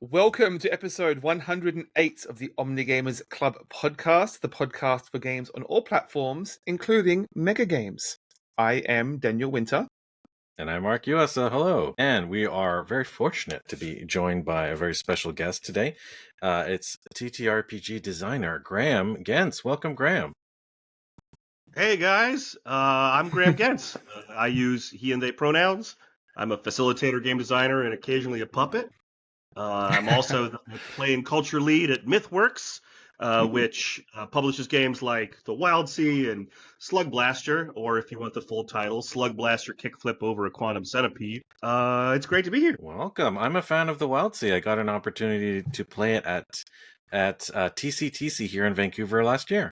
Welcome to episode 108 of the Omnigamers Club podcast, the podcast for games on all platforms, including mega games. I am Daniel Winter. And I'm Mark Usa. Hello. And we are very fortunate to be joined by a very special guest today. It's TTRPG designer Graham Gentz. Welcome, Graham. Hey guys, I'm Graham Gentz. I use he and they pronouns. I'm a facilitator, game designer, and occasionally a puppet. I'm also the play and culture lead at Mythworks, which publishes games like The Wild Sea and Slugblaster, or if you want the full title, Slugblaster Kickflip Over a Quantum Centipede. It's great to be here. Welcome. I'm a fan of The Wild Sea. I got an opportunity to play it at TCTC here in Vancouver last year.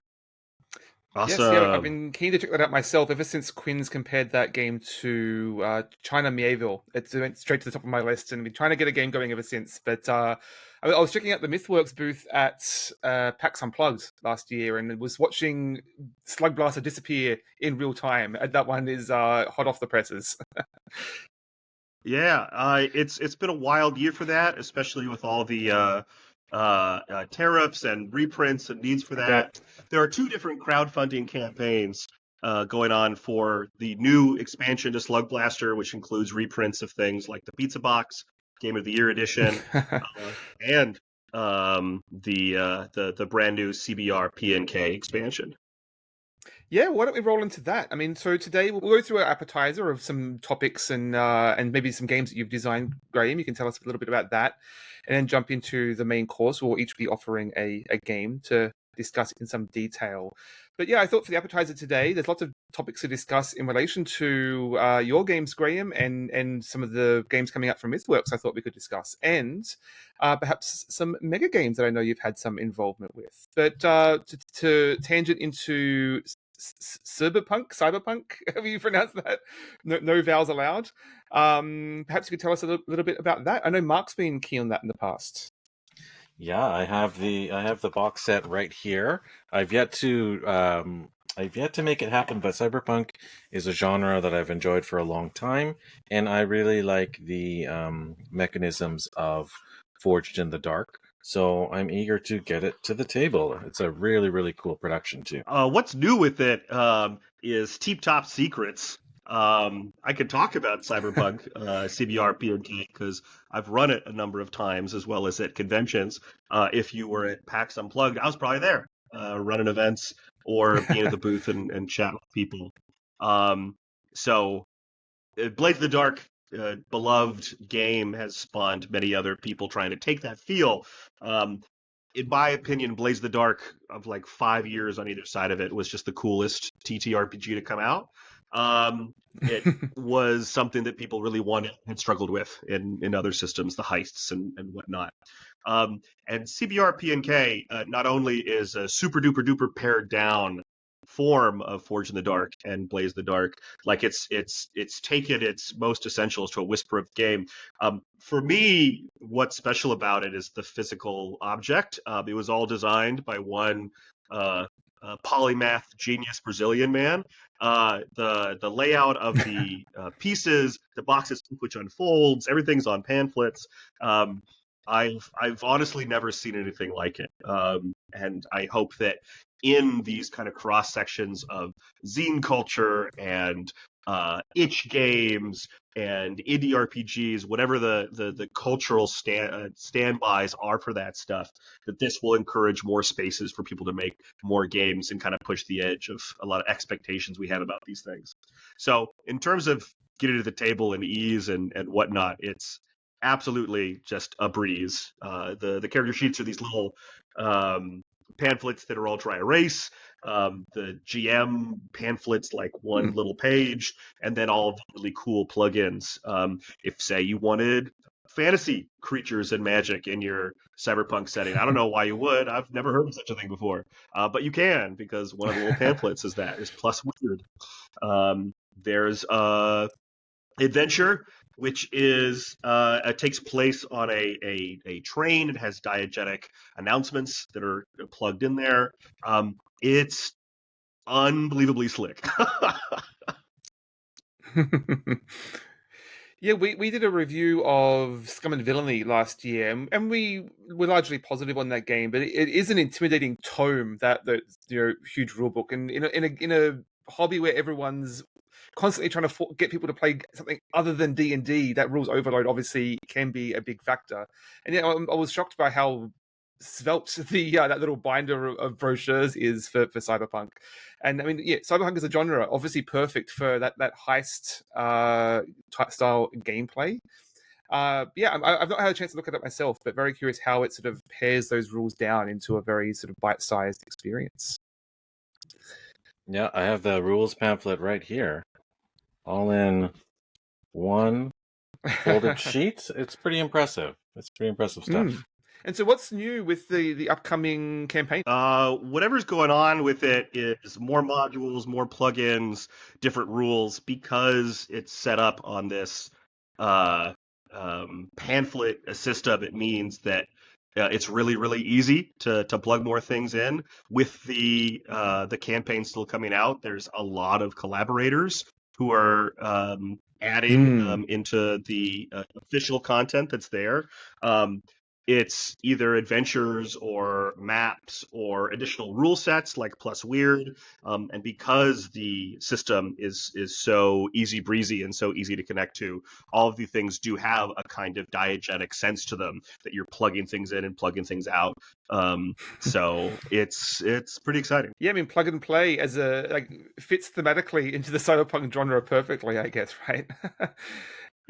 Awesome. Yes, yeah, I've been keen to check that out myself ever since Quinn's compared that game to China Mieville. It went straight to the top of my list, and I've been trying to get a game going ever since. But I was checking out the Mythworks booth at PAX Unplugged last year, and was watching Slugblaster disappear in real time. And that one is hot off the presses. Yeah, it's been a wild year for that, especially with all the tariffs and reprints and needs for that. There are two different crowdfunding campaigns going on for the new expansion to Slugblaster, which includes reprints of things like the Pizza Box Game of the Year edition and the brand new CBR PNK expansion. Yeah, why don't we roll into that? I mean, so today we'll go through our appetizer of some topics and maybe some games that you've designed, Graham. You can tell us a little bit about that, and then jump into the main course. We'll each be offering a game to discuss in some detail. But yeah, I thought for the appetizer today, there's lots of topics to discuss in relation to your games, Graham, and some of the games coming out from Mythworks I thought we could discuss, and perhaps some mega games that I know you've had some involvement with. But to tangent into cyberpunk, however you pronounce that, no vowels allowed. Perhaps you could tell us a little bit about that. I know Mark's been keen on that in the past. Yeah, I have the box set right here. I've yet to make it happen, but cyberpunk is a genre that I've enjoyed for a long time, and I really like the mechanisms of Forged in the Dark. So I'm eager to get it to the table. It's a really, really cool production too. What's new with it is Teep Top Secrets. I could talk about Cyberpunk CBR PNK because I've run it a number of times as well as at conventions. If you were at PAX Unplugged, I was probably there running events or being at the booth and chatting with people. So Blades of the Dark, beloved game, has spawned many other people trying to take that feel. In my opinion, Blaze of the Dark, of like 5 years on either side of it, was just the coolest TTRPG to come out. It was something that people really wanted and struggled with in other systems, the heists and whatnot. And CBR PNK not only is a super duper duper pared down form of Forge in the Dark and Blaze the Dark, like it's taken its most essentials to a whisper of the game. For me, what's special about it is the physical object. It was all designed by one polymath genius Brazilian man. The layout of the pieces, the boxes which unfolds, everything's on pamphlets. I've honestly never seen anything like it, and I hope that in these kind of cross sections of zine culture and itch games and indie RPGs, whatever the cultural standbys are for that stuff, that this will encourage more spaces for people to make more games and kind of push the edge of a lot of expectations we have about these things. So in terms of getting to the table and ease and whatnot, it's absolutely just a breeze. The character sheets are these little pamphlets that are all dry erase. The GM pamphlets, like one little page, and then all of the really cool plugins. If, say, you wanted fantasy creatures and magic in your cyberpunk setting, I don't know why you would. I've never heard of such a thing before, but you can, because one of the little pamphlets is plus weird. There's adventure, which is takes place on a train. It has diegetic announcements that are plugged in there. It's unbelievably slick. Yeah, we did a review of Scum and Villainy last year, and we were largely positive on that game. But it is an intimidating tome, that huge rule book, and in a hobby where everyone's constantly trying to get people to play something other than D&D, that rules overload obviously can be a big factor. And yeah, I was shocked by how svelte the that little binder of brochures is for Cyberpunk. And I mean, yeah, Cyberpunk is a genre obviously perfect for that heist style gameplay. Yeah, I've not had a chance to look at it myself, but very curious how it sort of pairs those rules down into a very sort of bite-sized experience. Yeah, I have the rules pamphlet right here, all in one folded sheet. It's pretty impressive. It's pretty impressive stuff. And so what's new with the upcoming campaign? Whatever's going on with it is more modules, more plugins, different rules, because it's set up on this pamphlet system. It means that it's really, really easy to plug more things in. With the campaign still coming out, there's a lot of collaborators who are adding into the official content that's there. It's either adventures or maps or additional rule sets like Plus Weird. And because the system is so easy breezy and so easy to connect to, all of the things do have a kind of diegetic sense to them, that you're plugging things in and plugging things out. So it's pretty exciting. Yeah, I mean, plug and play fits thematically into the cyberpunk genre perfectly, I guess, right?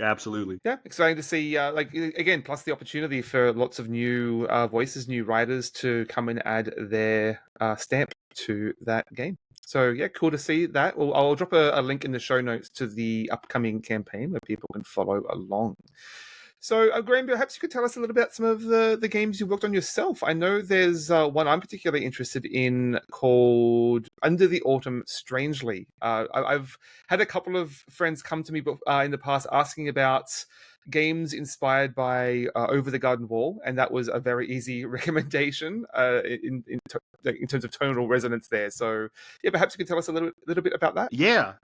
Absolutely. Yeah, exciting to see. Again, plus the opportunity for lots of new voices, new writers to come and add their stamp to that game. So yeah, cool to see that. I'll drop a link in the show notes to the upcoming campaign where people can follow along. So, Graham, perhaps you could tell us a little bit about some of the games you worked on yourself. I know there's one I'm particularly interested in called Under the Autumn Strangely. I've had a couple of friends come to me in the past asking about games inspired by Over the Garden Wall, and that was a very easy recommendation in terms of tonal resonance there. So, yeah, perhaps you could tell us a little bit about that. Yeah.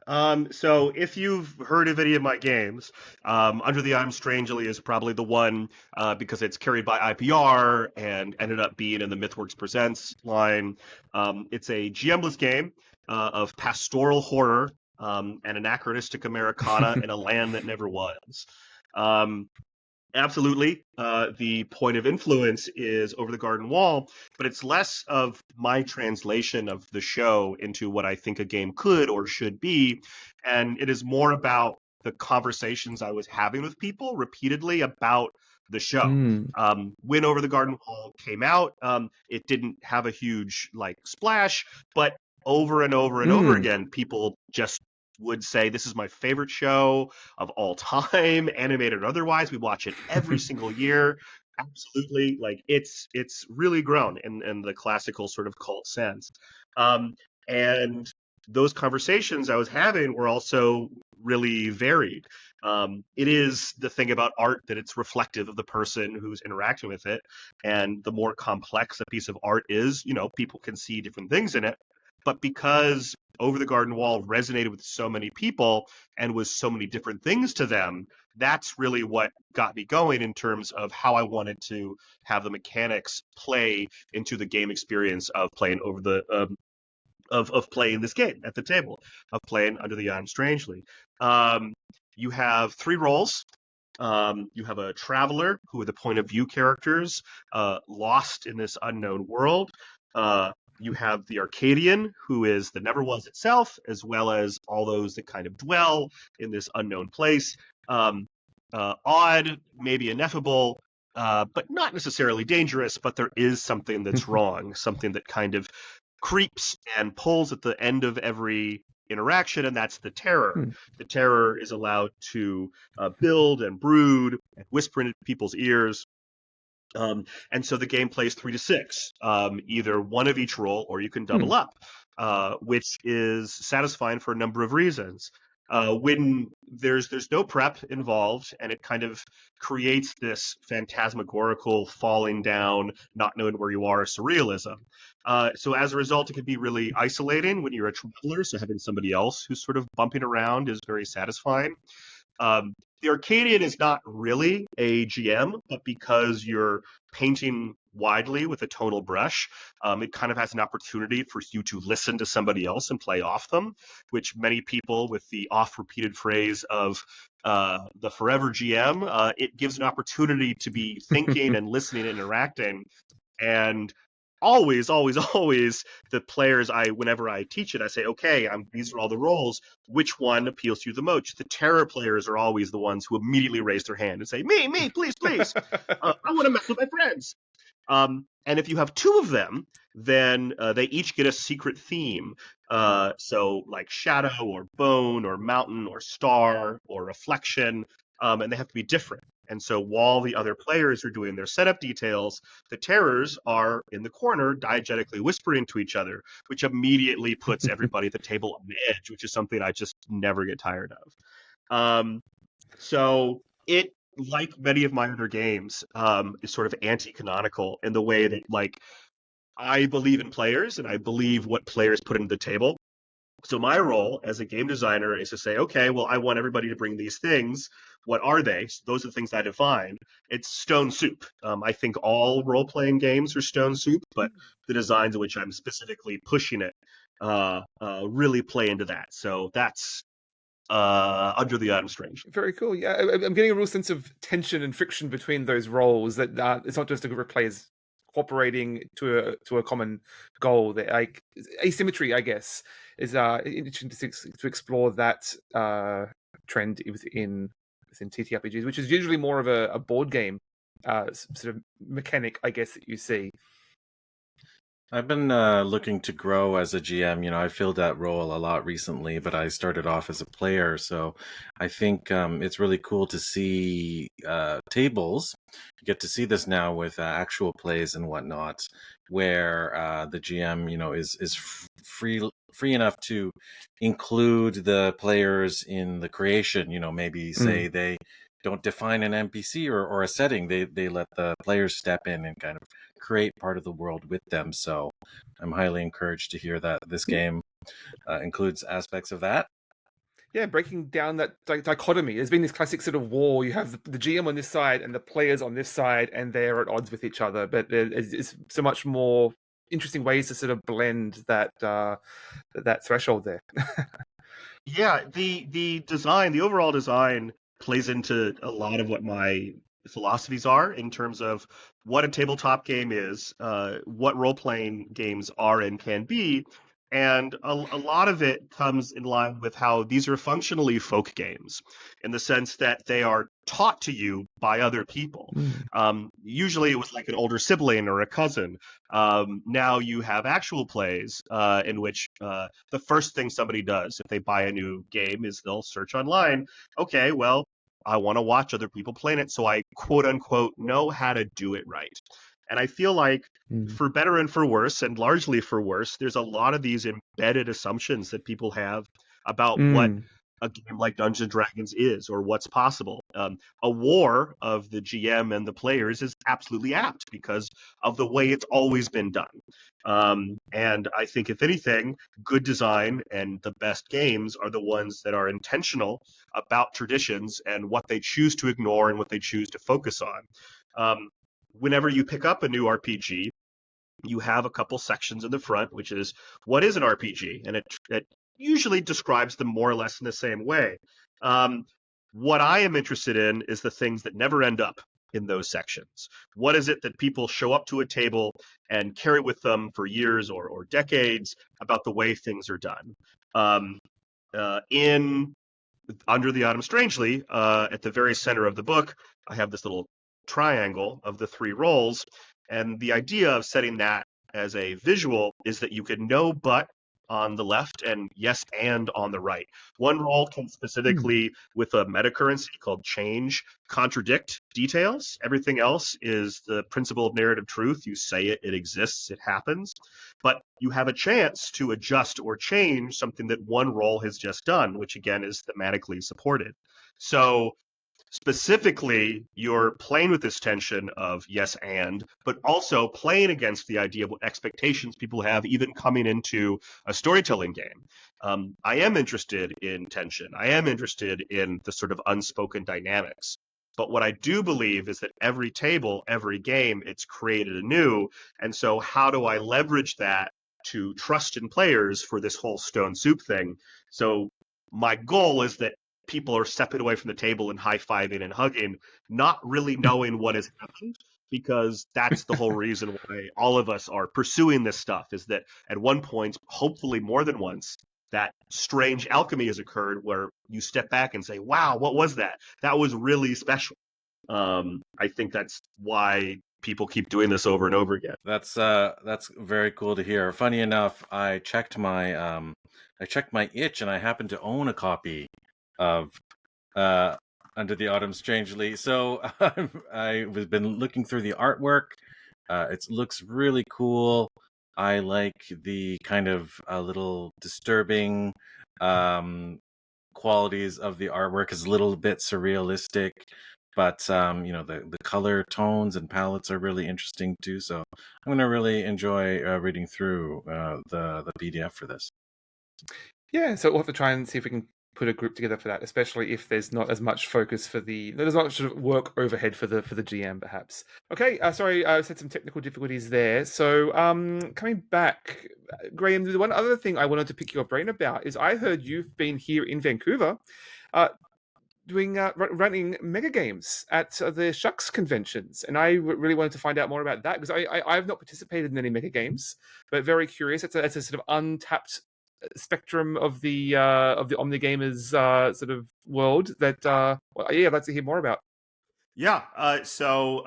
So if you've heard of any of my games, Under the Autumn Strangely is probably the one because it's carried by IPR and ended up being in the Mythworks Presents line. It's a GM-less game of pastoral horror and anachronistic Americana in a land that never was. Absolutely. The point of influence is Over the Garden Wall, but it's less of my translation of the show into what I think a game could or should be. And it is more about the conversations I was having with people repeatedly about the show. When Over the Garden Wall came out, it didn't have a huge splash, but over and over and over again, people just would say, this is my favorite show of all time, animated or otherwise. We watch it every single year. Absolutely. It's really grown in the classical sort of cult sense. And those conversations I was having were also really varied. It is the thing about art that it's reflective of the person who's interacting with it. And the more complex a piece of art is, people can see different things in it. But because Over the Garden Wall resonated with so many people and was so many different things to them, that's really what got me going in terms of how I wanted to have the mechanics play into the game experience of playing over the of playing this game at the table, of playing Under the Autumn Strangely. You have 3 roles. You have a traveler, who are the point of view characters, lost in this unknown world. You have the Arcadian, who is the never was itself, as well as all those that kind of dwell in this unknown place. Odd, maybe ineffable, but not necessarily dangerous, but there is something that's wrong, something that kind of creeps and pulls at the end of every interaction, and that's the terror. The terror is allowed to build and brood and whisper into people's ears. And so the game plays 3 to 6, either one of each role, or you can double up, which is satisfying for a number of reasons. When there's no prep involved, and it kind of creates this phantasmagorical falling down, not knowing where you are surrealism. So as a result, it can be really isolating when you're a traveler. So having somebody else who's sort of bumping around is very satisfying. The Arcadian is not really a GM, but because you're painting widely with a tonal brush, it kind of has an opportunity for you to listen to somebody else and play off them, which many people with the oft-repeated phrase of the forever GM, it gives an opportunity to be thinking and listening and interacting. And always, always, always, the players, whenever I teach it, I say, okay, these are all the roles. Which one appeals to you the most? The terror players are always the ones who immediately raise their hand and say, me, please, please. I want to mess with my friends. And if you have two of them, then they each get a secret theme. So like shadow or bone or mountain or star or reflection, and they have to be different. And so while the other players are doing their setup details, the terrors are in the corner diegetically whispering to each other, which immediately puts everybody at the table on the edge, which is something I just never get tired of. So it, like many of my other games, is sort of anti-canonical in the way that, like, I believe in players and I believe what players put into the table. So my role as a game designer is to say, okay, well, I want everybody to bring these things. What are they? So those are the things I define. It's stone soup. I think all role-playing games are stone soup, but the designs in which I'm specifically pushing it really play into that. So that's Under the Autumn Strange. Very cool. Yeah, I'm getting a real sense of tension and friction between those roles. That it's not just a group of players cooperating to a common goal. That, like, asymmetry, I guess, is interesting to explore that trend within TTRPGs, which is usually more of a board game sort of mechanic, I guess, that you see. I've been looking to grow as a GM. I filled that role a lot recently, but I started off as a player. So I think it's really cool to see tables. You get to see this now with actual plays and whatnot, where the GM, is free enough to include the players in the creation. Maybe say they don't define an NPC or a setting. They let the players step in and kind of create part of the world with them. So I'm highly encouraged to hear that this game includes aspects of that. Yeah, breaking down that dichotomy. There's been this classic sort of war. You have the GM on this side and the players on this side, and they're at odds with each other. But there's so much more interesting ways to sort of blend that threshold there. Yeah, the design, the overall design plays into a lot of what my philosophies are in terms of what a tabletop game is, what role-playing games are and can be, and a lot of it comes in line with how these are functionally folk games, in the sense that they are taught to you by other people. Usually it was like an older sibling or a cousin. Now you have actual plays in which the first thing somebody does if they buy a new game is they'll search online. Okay, well, I want to watch other people playing it, so I quote unquote know how to do it right. And I feel like, for better and for worse, and largely for worse, there's a lot of these embedded assumptions that people have about what a game like Dungeons and Dragons is or what's possible. A war of the GM and the players is absolutely apt because of the way it's always been done. And I think, if anything, good design and the best games are the ones that are intentional about traditions and what they choose to ignore and what they choose to focus on. Whenever you pick up a new RPG, you have a couple sections in the front, which is, what is an RPG? And it usually describes them more or less in the same way. What I am interested in is the things that never end up in those sections. What is it that people show up to a table and carry with them for years or decades about the way things are done? In Under the Autumn Strangely, at the very center of the book, I have this little triangle of the three roles, and the idea of setting that as a visual is that you could no but on the left and yes and on the right. One role can specifically, with a meta currency called change, contradict details. Everything else is the principle of narrative truth. You say it, it exists, it happens. But you have a chance to adjust or change something that one role has just done, which again is thematically supported. So Specifically, you're playing with this tension of yes and, but also playing against the idea of what expectations people have even coming into a storytelling game. I am interested in tension. I am interested in the sort of unspoken dynamics. But what I do believe is that every table, every game, it's created anew. And so how do I leverage that to trust in players for this whole stone soup thing? So my goal is that people are stepping away from the table and high-fiving and hugging, not really knowing what has happened, because that's the whole reason why all of us are pursuing this stuff, is that at one point, hopefully more than once, that strange alchemy has occurred where you step back and say, wow, what was that? That was really special. I think that's why people keep doing this over and over again. That's very cool to hear. Funny enough, I checked my itch, and I happen to own a copy of Under the Autumn Strangely. So I've been looking through the artwork. It looks really cool. I like the kind of a little disturbing qualities of the artwork. It's a little bit surrealistic, but the color tones and palettes are really interesting too. So I'm going to really enjoy reading through the PDF for this. Yeah, so we'll have to try and see if we can put a group together for that, especially if there's not as much focus there's not much sort of work overhead for the GM, perhaps. Okay, sorry, I had some technical difficulties there. So, coming back, Graham, the one other thing I wanted to pick your brain about is I heard you've been here in Vancouver, doing running mega games at the Shucks conventions, and I really wanted to find out more about that because I've not participated in any mega games, but very curious. It's a sort of untapped spectrum of the omnigamers sort of world that I'd like to hear more about. Yeah, so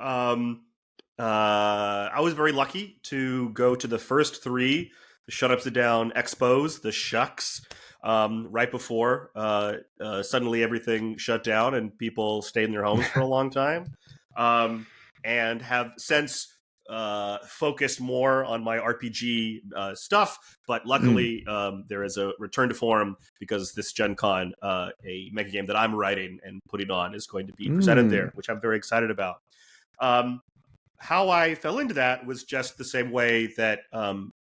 I was very lucky to go to the first three, the Shut Ups and Down expos, the Shucks, right before suddenly everything shut down and people stayed in their homes for a long time, and have since focused more on my RPG stuff. But luckily, there is a return to form because this Gen Con, a mega game that I'm writing and putting on, is going to be presented there, which I'm very excited about. How I fell into that was just the same way that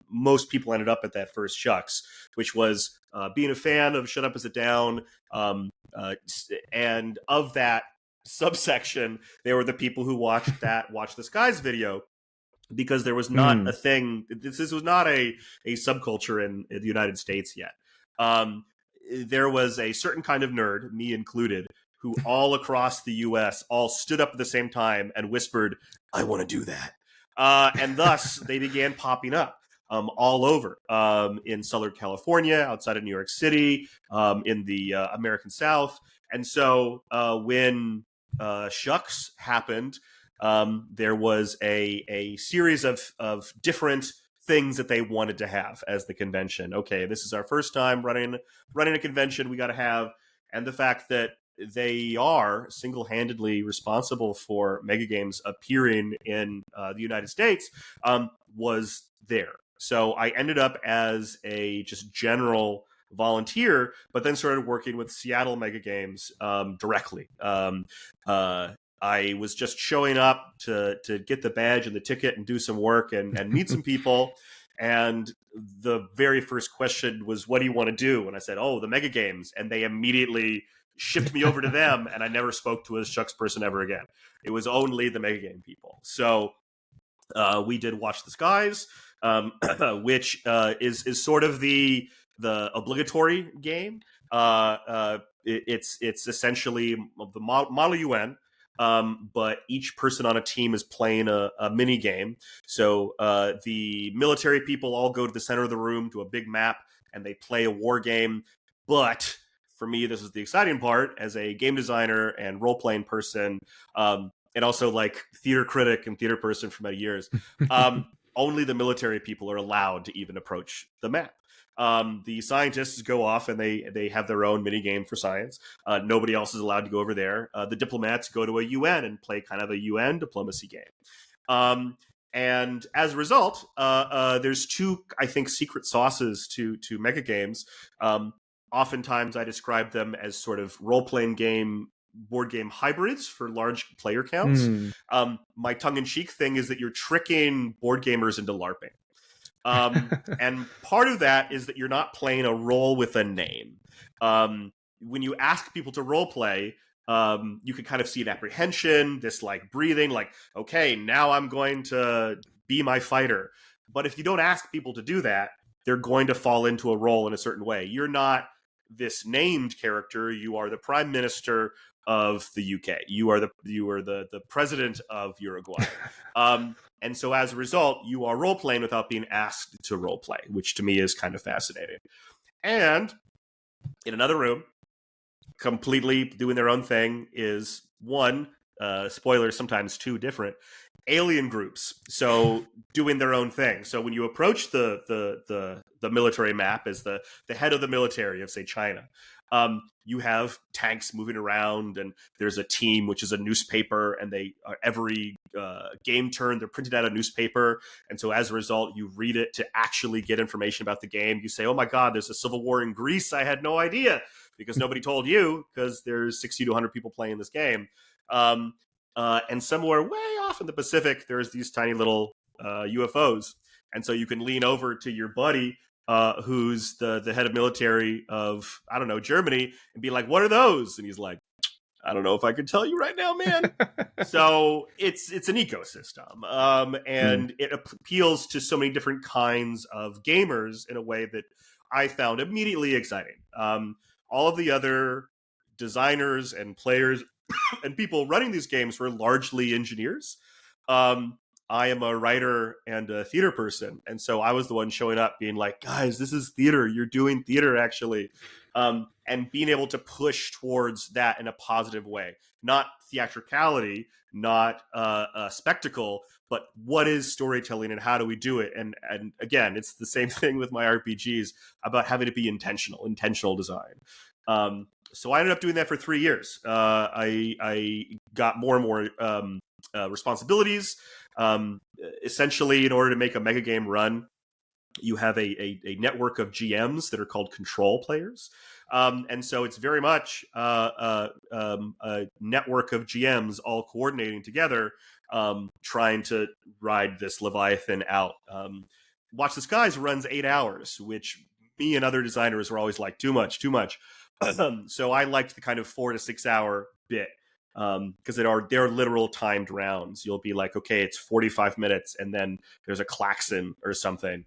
most people ended up at that first Shucks, which was being a fan of Shut Up Is It Down, and of that subsection, they were the people who watched the Skies video, because there was not a thing. This was not a subculture in the United States yet. There was a certain kind of nerd, me included, who all across the U.S. all stood up at the same time and whispered, "I want to do that," and thus they began popping up all over, in Southern California, outside of New York City, in the American South. And so when Shucks happened, there was a series of different things that they wanted to have as the convention. Okay, this is our first time running a convention. We got to have, and the fact that they are single-handedly responsible for mega games appearing in the United States was there. So I ended up as a just general volunteer, but then started working with Seattle Mega Games directly. I was just showing up to get the badge and the ticket and do some work and meet some people. And the very first question was, "What do you want to do?" And I said, "Oh, the mega games." And they immediately shipped me over to them, and I never spoke to a Shucks person ever again. It was only the mega game people. So we did Watch the Skies, which is sort of the obligatory game. It's essentially the Model UN. But each person on a team is playing a mini game. So the military people all go to the center of the room to a big map and they play a war game. But for me, this is the exciting part as a game designer and role-playing person, and also like theater critic and theater person for many years. Only the military people are allowed to even approach the map. The scientists go off and they have their own mini game for science. Nobody else is allowed to go over there. The diplomats go to a UN and play kind of a UN diplomacy game. And as a result, there's two, I think, secret sauces to mega games. Oftentimes I describe them as sort of role-playing game board game hybrids for large player counts. My tongue-in-cheek thing is that you're tricking board gamers into LARPing. And part of that is that you're not playing a role with a name. When you ask people to role play, you can kind of see an apprehension, this like breathing, like, okay, now I'm going to be my fighter. But if you don't ask people to do that, they're going to fall into a role in a certain way. You're not this named character. You are the prime minister of the UK. You are the president of Uruguay. And so as a result, you are role playing without being asked to role play, which to me is kind of fascinating. And in another room, completely doing their own thing, is one, spoilers, sometimes two different alien groups, so doing their own thing. So when you approach the military map as the head of the military of, say, China, you have tanks moving around, and there's a team which is a newspaper, and they are every game turn they're printed out a newspaper, and so as a result you read it to actually get information about the game. You say, oh my god, there's a civil war in Greece, I had no idea, because nobody told you, because there's 60 to 100 people playing this game. And somewhere way off in the Pacific, there's these tiny little UFOs. And so you can lean over to your buddy, who's the head of military of, I don't know, Germany, and be like, what are those? And he's like, I don't know if I can tell you right now, man. So it's an ecosystem. And it appeals to so many different kinds of gamers in a way that I found immediately exciting. All of the other designers and players and people running these games were largely engineers. I am a writer and a theater person, and so I was the one showing up being like, guys, this is theater. You're doing theater, actually. And being able to push towards that in a positive way. Not theatricality, not a spectacle, but what is storytelling and how do we do it? And again, it's the same thing with my RPGs about having to be intentional design. So I ended up doing that for 3 years. I got more and more responsibilities. Essentially, in order to make a mega game run, you have a network of GMs that are called control players. And so it's very much a network of GMs all coordinating together, trying to ride this Leviathan out. Watch the Skies runs 8 hours, which me and other designers were always like, too much. So I liked the kind of 4 to 6 hour bit, because they're literal timed rounds. You'll be like, okay, it's 45 minutes, and then there's a klaxon or something.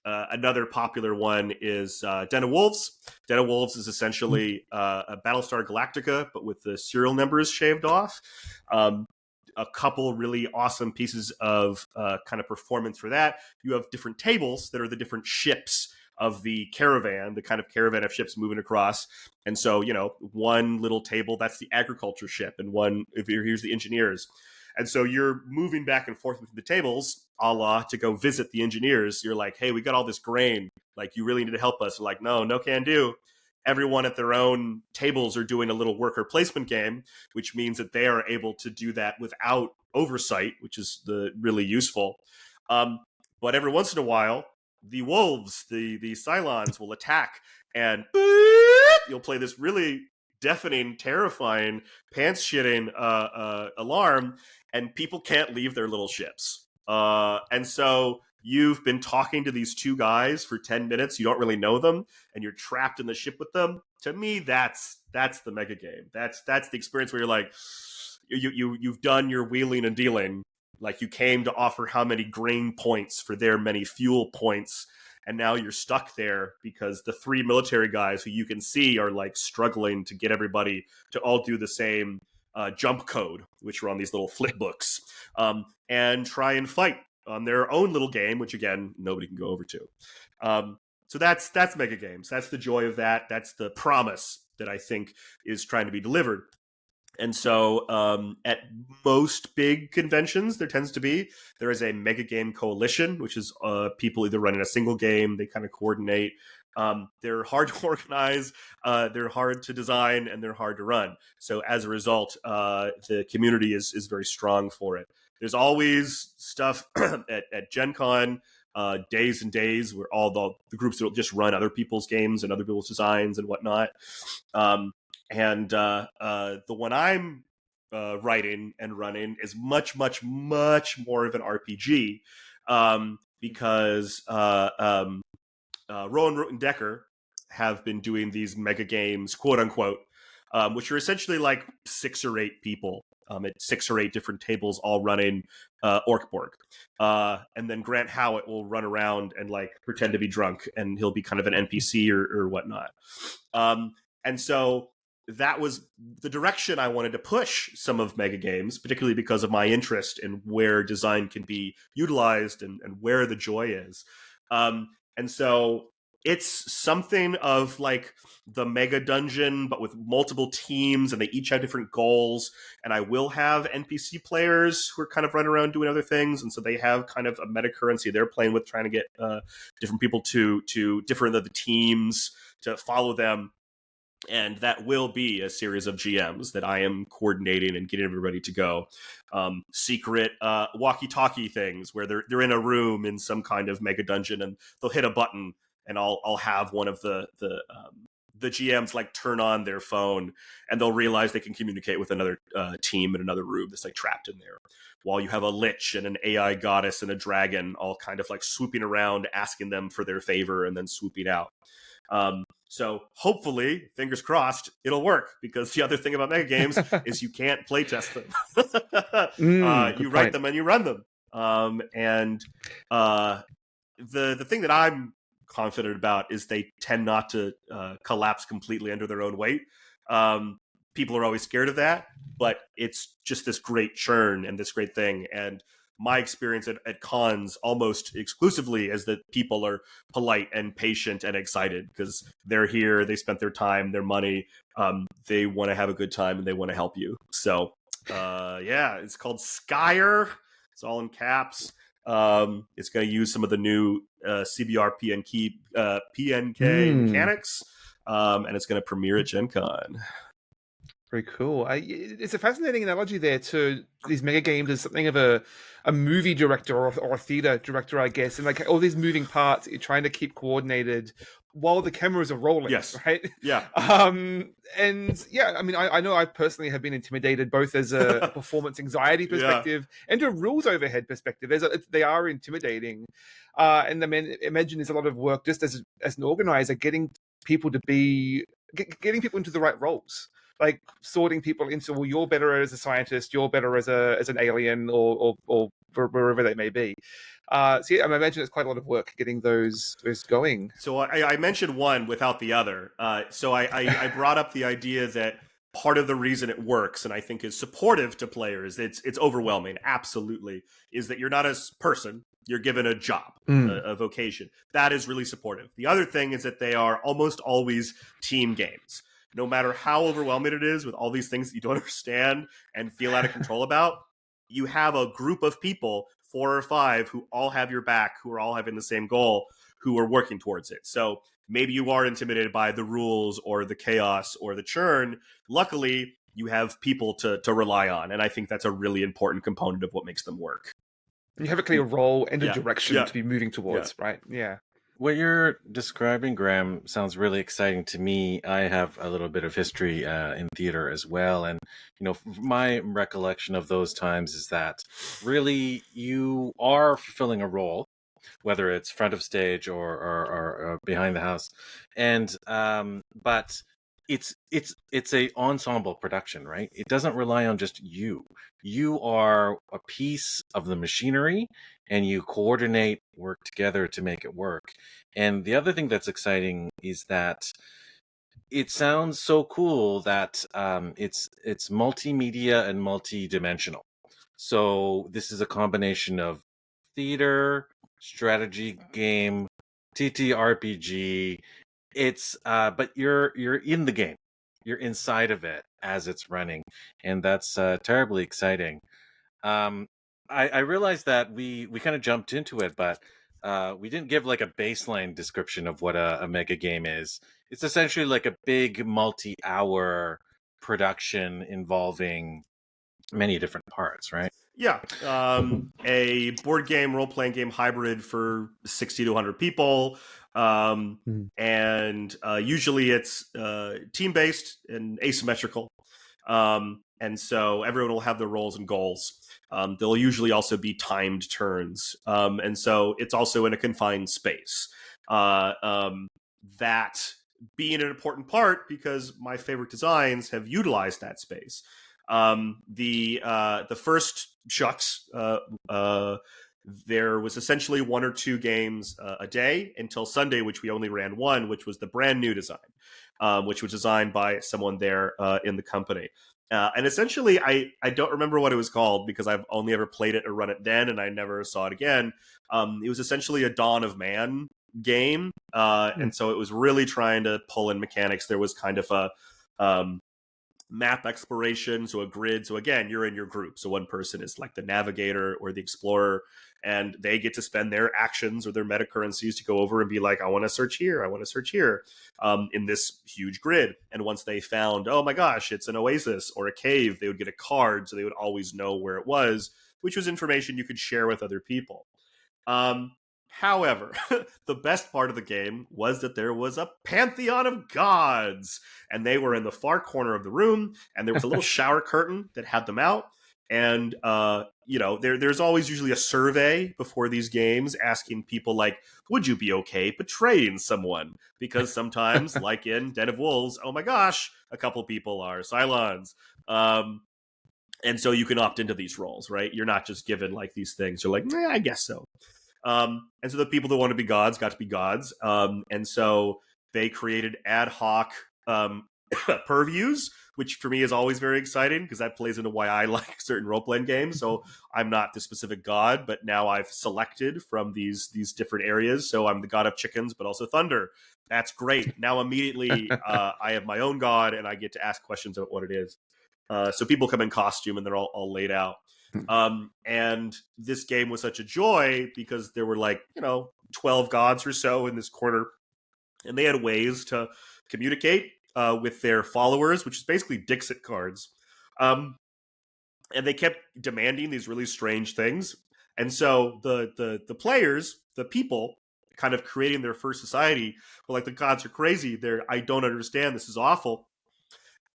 Another popular one is Den of Wolves. Den of Wolves is essentially a Battlestar Galactica, but with the serial numbers shaved off. A couple really awesome pieces of kind of performance for that. You have different tables that are the different ships of the caravan, the kind of caravan of ships moving across. And so, one little table, that's the agriculture ship, and here's the engineers. And so you're moving back and forth between the tables, a la to go visit the engineers. You're like, hey, we got all this grain. Like, you really need to help us. They're like, no can do. Everyone at their own tables are doing a little worker placement game, which means that they are able to do that without oversight, which is really useful. But every once in a while, the wolves, the Cylons will attack, and you'll play this really deafening, terrifying, pants-shitting alarm, and people can't leave their little ships. And so you've been talking to these two guys for 10 minutes, you don't really know them, and you're trapped in the ship with them. To me, that's the mega game. That's the experience where you're like, you've done your wheeling and dealing. Like, you came to offer how many grain points for their many fuel points, and now you're stuck there because the 3 military guys who you can see are like struggling to get everybody to all do the same jump code, which are on these little flip books, and try and fight on their own little game, which again, nobody can go over to. So that's mega games. That's the joy of that. That's the promise that I think is trying to be delivered. And so at most big conventions, there is a mega game coalition, which is people either running a single game, they kind of coordinate. They're hard to organize, they're hard to design, and they're hard to run. So as a result, the community is very strong for it. There's always stuff at Gen Con, days and days, where all the groups will just run other people's games and other people's designs and whatnot. and the one I'm writing and running is much more of an RPG, because Rowan Root and Decker have been doing these mega games, quote unquote, which are essentially like 6 or 8 people at 6 or 8 different tables, all running Orkborg. And then Grant Howitt will run around and like pretend to be drunk, and he'll be kind of an NPC or whatnot. And so that was the direction I wanted to push some of mega games, particularly because of my interest in where design can be utilized and where the joy is. And so it's something of like the mega dungeon, but with multiple teams, and they each have different goals. And I will have NPC players who are kind of running around doing other things. And so they have kind of a meta currency they're playing with, trying to get different people to different of the teams to follow them. And that will be a series of GMs that I am coordinating and getting everybody to go. Secret walkie-talkie things where they're in a room in some kind of mega dungeon, and they'll hit a button, and I'll have one of the GMs like turn on their phone, and they'll realize they can communicate with another team in another room that's like trapped in there. While you have a lich and an AI goddess and a dragon all kind of like swooping around, asking them for their favor, and then swooping out. So hopefully, fingers crossed, it'll work, because the other thing about mega games is you can't play test them. You write them and you run them. And the thing that I'm confident about is they tend not to collapse completely under their own weight. People are always scared of that, but it's just this great churn and this great thing. And my experience at cons almost exclusively is that people are polite and patient and excited because they're here, they spent their time, their money, they want to have a good time, and they want to help you. So yeah, it's called Skyer. It's all in caps. It's going to use some of the new CBR PNK mechanics, and it's going to premiere at Gen Con. Very cool. It's a fascinating analogy there to these mega games as something of a movie director or a theater director, I guess. And like all these moving parts, you're trying to keep coordinated while the cameras are rolling. Yes. Right. Yeah. And yeah, I mean, I know I personally have been intimidated both as a performance anxiety perspective and a rules overhead perspective. They are intimidating. And I mean, imagine there's a lot of work just as an organizer, getting people into the right roles. Like sorting people into, well, you're better as a scientist, you're better as an alien, or wherever they may be. So yeah, I imagine it's quite a lot of work getting those going. So I mentioned one without the other. So I brought up the idea that part of the reason it works, and I think is supportive to players, it's overwhelming, absolutely, is that you're not a person, you're given a job, a vocation. That is really supportive. The other thing is that they are almost always team games. No matter how overwhelming it is with all these things that you don't understand and feel out of control about, you have a group of people, 4 or 5, who all have your back, who are all having the same goal, who are working towards it. So maybe you are intimidated by the rules or the chaos or the churn. Luckily, you have people to rely on. And I think that's a really important component of what makes them work. You have a clear role and a direction to be moving towards, right? Yeah. What you're describing, Graham, sounds really exciting to me. I have a little bit of history in theater as well. And, my recollection of those times is that really you are fulfilling a role, whether it's front of stage or behind the house. And but it's a ensemble production, right? It doesn't rely on just you. You are a piece of the machinery, and you coordinate, work together to make it work. And the other thing that's exciting is that it sounds so cool that it's multimedia and multi-dimensional. So this is a combination of theater, strategy game, TTRPG. It's but you're in the game, you're inside of it as it's running, and that's terribly exciting. I realized that we kind of jumped into it, but we didn't give like a baseline description of what a mega game is. It's essentially like a big multi-hour production involving many different parts, right? Yeah, a board game, role playing game hybrid for 60 to 100 people, and usually it's team based and asymmetrical, and so everyone will have their roles and goals. There'll usually also be timed turns, and so it's also in a confined space. That being an important part because my favorite designs have utilized that space. The first Shucks, there was essentially 1 or 2 games a day until Sunday, which we only ran 1, which was the brand new design, which was designed by someone there in the company. And essentially, I don't remember what it was called because I've only ever played it or run it then, and I never saw it again. It was essentially a Dawn of Man game, and so it was really trying to pull in mechanics. There was kind of a map exploration, so a grid. So again, you're in your group. So one person is like the navigator or the explorer, and they get to spend their actions or their meta currencies to go over and be like, I want to search here, I want to search here, in this huge grid. And once they found, oh my gosh, it's an oasis or a cave, they would get a card, so they would always know where it was, which was information you could share with other people. However, the best part of the game was that there was a pantheon of gods, and they were in the far corner of the room, and there was a little shower curtain that had them out. And, there's always usually a survey before these games asking people, like, would you be okay betraying someone? Because sometimes, like in Den of Wolves, oh my gosh, a couple people are Cylons. And so you can opt into these roles, right? You're not just given, like, these things. You're like, I guess so. And so the people that want to be gods got to be gods. And so they created ad hoc purviews, which for me is always very exciting because that plays into why I like certain role-playing games. So I'm not the specific god, but now I've selected from these different areas. So I'm the god of chickens, but also thunder. That's great. Now immediately I have my own god and I get to ask questions about what it is. So people come in costume and they're all laid out. And this game was such a joy because there were 12 gods or so in this corner, and they had ways to communicate with their followers, which is basically Dixit cards. And they kept demanding these really strange things. And so the players, the people, kind of creating their first society, were like, the gods are crazy. I don't understand. This is awful.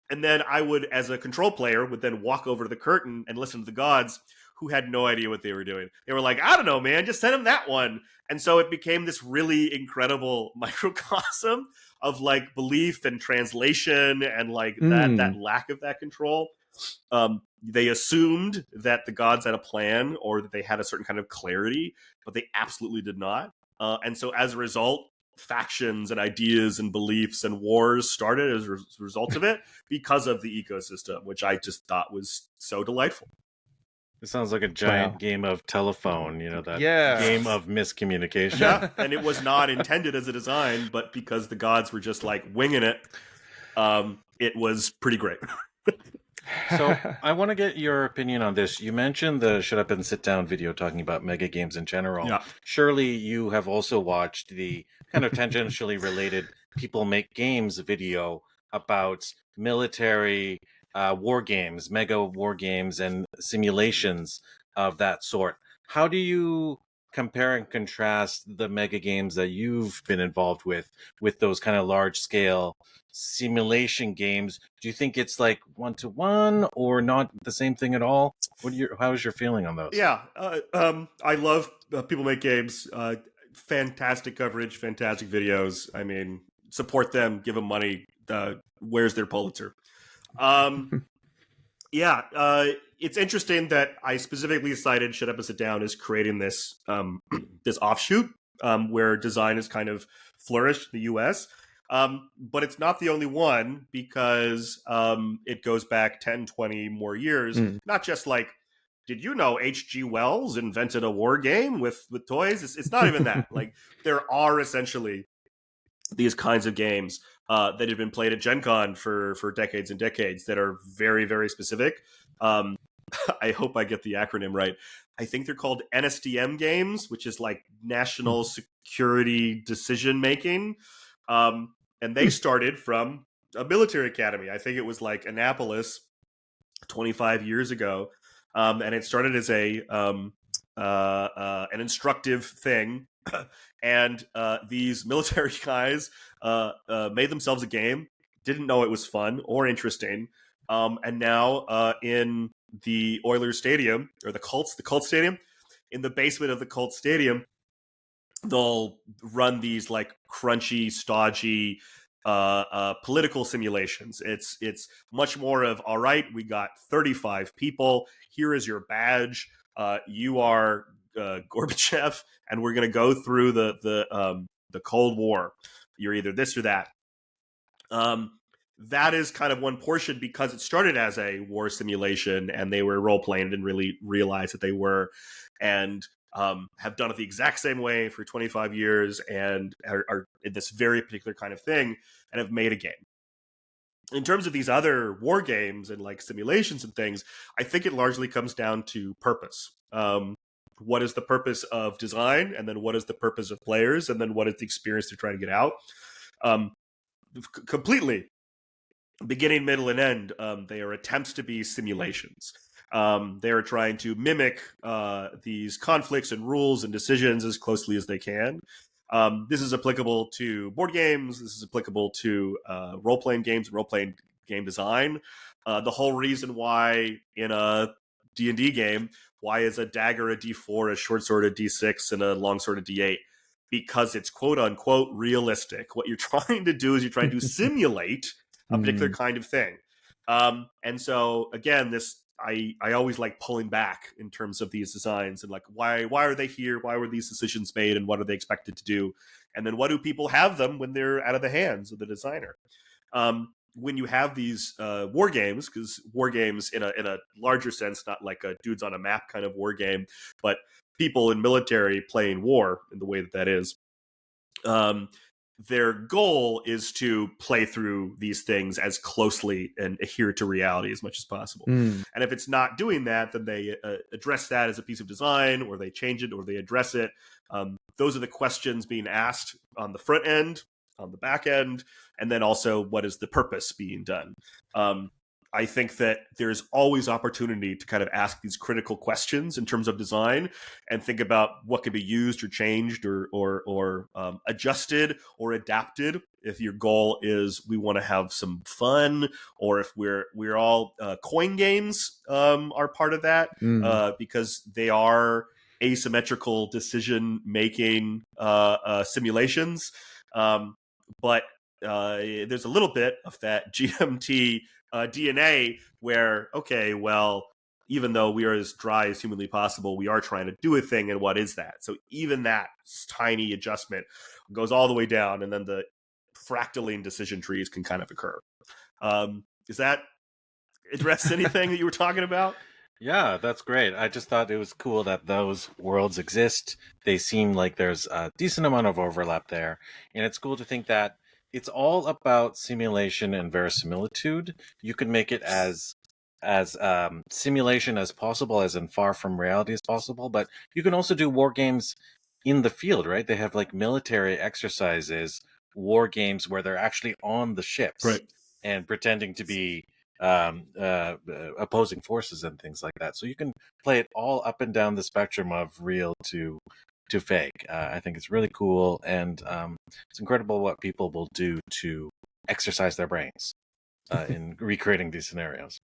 And then I would, as a control player, would then walk over to the curtain and listen to the gods who had no idea what they were doing. They were like, I don't know, man, just send him that one. And so it became this really incredible microcosm of belief and translation and that lack of that control. They assumed that the gods had a plan or that they had a certain kind of clarity, but they absolutely did not. And so as a result, factions and ideas and beliefs and wars started as a result of it because of the ecosystem, which I just thought was so delightful. It sounds like a giant game of telephone, that Yeah. game of miscommunication. Yeah, and it was not intended as a design, but because the gods were just winging it, it was pretty great. So I want to get your opinion on this. You mentioned the Shut Up and Sit Down video talking about mega games in general. Yeah. Surely you have also watched the kind of tangentially related People Make Games video about military war games, mega war games, and simulations of that sort. How do you compare and contrast the mega games that you've been involved with those kind of large scale simulation games? Do you think it's 1-to-1 or not the same thing at all? How is your feeling on those? Yeah, I love People Make Games. Fantastic coverage, fantastic videos. I mean, support them, give them money. Where's their Pulitzer? It's interesting that I specifically cited Shut Up and Sit Down as creating this this offshoot where design has kind of flourished in the U.S., but it's not the only one because it goes back 10, 20 more years. Not just did you know H.G. Wells invented a war game with toys? It's not even that. There are essentially these kinds of games that have been played at Gen Con for decades and decades that are very, very specific. I hope I get the acronym right. I think they're called NSDM games, which is National Security Decision Making. And they started from a military academy. I think it was Annapolis. 25 years ago, and it started as an instructive thing. And these military guys made themselves a game, didn't know it was fun or interesting, and now in the Oilers Stadium, or the Colts Stadium, in the basement of the Colts Stadium, they'll run these like crunchy, stodgy political simulations. It's much more of, all right, we got 35 people. Here is your badge. You are Gorbachev, and we're going to go through the Cold War. You're either this or that. That is kind of one portion, because it started as a war simulation, and they were role playing and didn't really realize that they were, and have done it the exact same way for 25 years, and are in this very particular kind of thing, and have made a game. In terms of these other war games and like simulations and things, I think it largely comes down to purpose. What is the purpose of design, and then what is the purpose of players, and then what is the experience they're trying to get out? Completely, beginning, middle, and end, they are attempts to be simulations. They are trying to mimic these conflicts and rules and decisions as closely as they can. This is applicable to board games. This is applicable to role-playing games and role-playing game design. The whole reason why in a D&D game, why is a dagger a D4, a short sword a D6, and a long sword a D8? Because it's quote-unquote realistic. What you're trying to do is you're trying to simulate a particular kind of thing. And so, again, this I always like pulling back in terms of these designs, and like, why are they here? Why were these decisions made, and what are they expected to do? And then what do people have them when they're out of the hands of the designer? When you have these war games, because war games in a larger sense, not like a dudes on a map kind of war game, but people in military playing war in the way that is, their goal is to play through these things as closely and adhere to reality as much as possible. And if it's not doing that, then they address that as a piece of design, or they change it, or they address it. Those are the questions being asked on the front end, on the back end, and then also, what is the purpose being done? I think that there's always opportunity to kind of ask these critical questions in terms of design, and think about what can be used or changed or adjusted or adapted if your goal is we want to have some fun, or if we're all coin games are part of that, because they are asymmetrical decision making simulations. But there's a little bit of that GMT DNA where, okay, well, even though we are as dry as humanly possible, we are trying to do a thing, and what is that? So even that tiny adjustment goes all the way down, and then the fractaling decision trees can kind of occur. Does that address anything that you were talking about? Yeah, that's great. I just thought it was cool that those worlds exist. They seem like there's a decent amount of overlap there. And it's cool to think that it's all about simulation and verisimilitude. You can make it as simulation as possible, as in far from reality as possible, but you can also do war games in the field, right? They have like military exercises, war games where they're actually on the ships, Right, and pretending to be opposing forces and things like that. So you can play it all up and down the spectrum of real to fake. I think it's really cool, and it's incredible what people will do to exercise their brains in recreating these scenarios.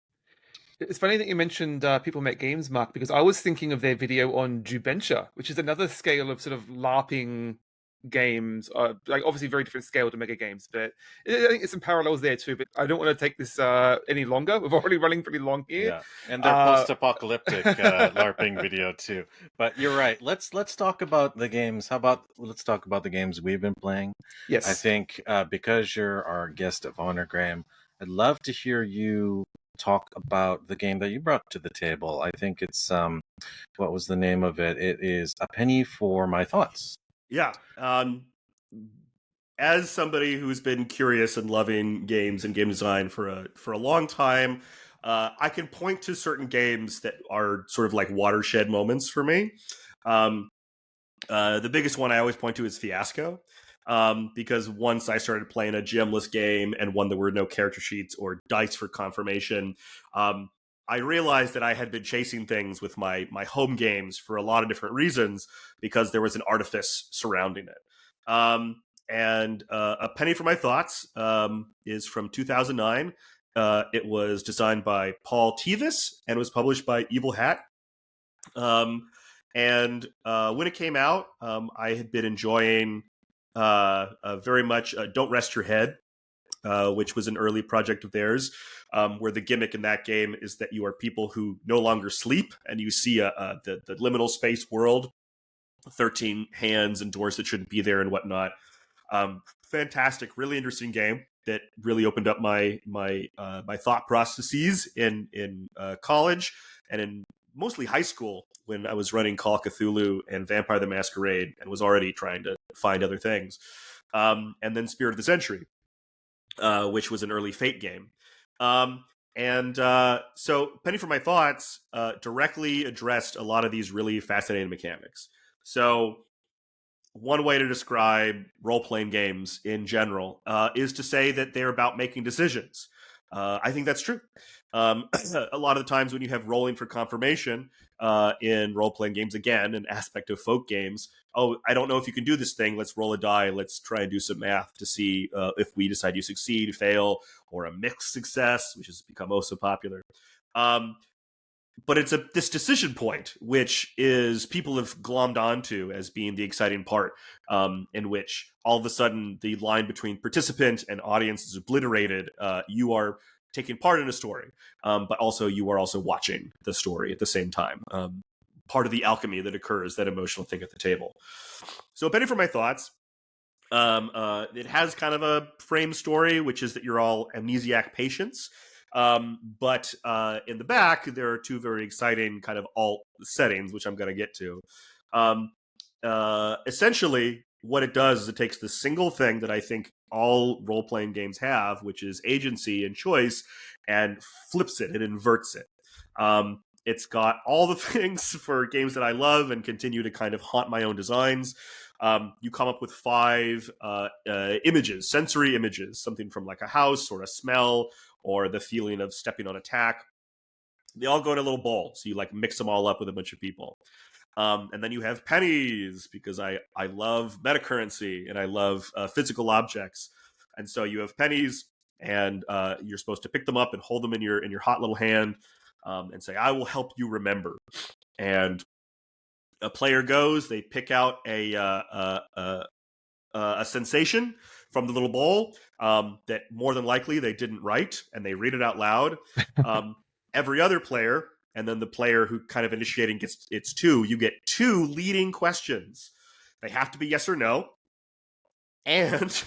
It's funny that you mentioned People Make Games, Mark, because I was thinking of their video on Jubentia, which is another scale of sort of LARPing games, like obviously very different scale to mega games, but I think there's some parallels there too. But I don't want to take this any longer. We're already running pretty long here. Yeah, and they're post-apocalyptic LARPing video too. But you're right. Let's talk about the games. How about let's talk about the games we've been playing? Yes, I think because you're our guest of honor, Graham, I'd love to hear you talk about the game that you brought to the table. I think it's what was the name of it? It is A Penny for My Thoughts. Yeah. As somebody who's been curious and loving games and game design for a long time, I can point to certain games that are sort of like watershed moments for me. The biggest one I always point to is Fiasco, because once I started playing a GM-less game, and one that were no character sheets or dice for confirmation, I realized that I had been chasing things with my home games for a lot of different reasons because there was an artifice surrounding it. And A Penny for My Thoughts is from 2009. It was designed by Paul Tevis and was published by Evil Hat. When it came out, I had been enjoying very much Don't Rest Your Head, which was an early project of theirs, where the gimmick in that game is that you are people who no longer sleep, and you see the liminal space world, 13 hands and doors that shouldn't be there and whatnot. Fantastic, really interesting game that really opened up my thought processes in college and in mostly high school when I was running Call of Cthulhu and Vampire the Masquerade and was already trying to find other things. And then Spirit of the Century, which was an early Fate game. So Penny for My Thoughts directly addressed a lot of these really fascinating mechanics. So one way to describe role-playing games in general is to say that they're about making decisions. I think that's true. A lot of the times when you have rolling for confirmation in role-playing games, again, an aspect of folk games, oh, I don't know if you can do this thing, let's roll a die, let's try and do some math to see if we decide you succeed, fail, or a mixed success, which has become also popular. But it's this decision point, which is people have glommed onto as being the exciting part, in which all of a sudden the line between participant and audience is obliterated. You are taking part in a story, but also you are also watching the story at the same time. Part of the alchemy that occurs, that emotional thing at the table. So, A Penny for My Thoughts. It has kind of a frame story, which is that you're all amnesiac patients. But in the back, there are two very exciting kind of alt settings, which I'm going to get to. Essentially, what it does is it takes the single thing that I think all role-playing games have, which is agency and choice, and flips it and inverts it. It's got all the things for games that I love and continue to kind of haunt my own designs. You come up with 5 images, sensory images, something from like a house or a smell or the feeling of stepping on a tack. They all go in a little bowl, so you like mix them all up with a bunch of people. And then you have pennies, because I love metacurrency and I love physical objects. And so you have pennies, and you're supposed to pick them up and hold them in your hot little hand, and say, "I will help you remember." And a player goes, they pick out a sensation from the little bowl that more than likely they didn't write, and they read it out loud. Every other player, and then the player who kind of initiating gets its 2, you get 2 leading questions. They have to be yes or no, and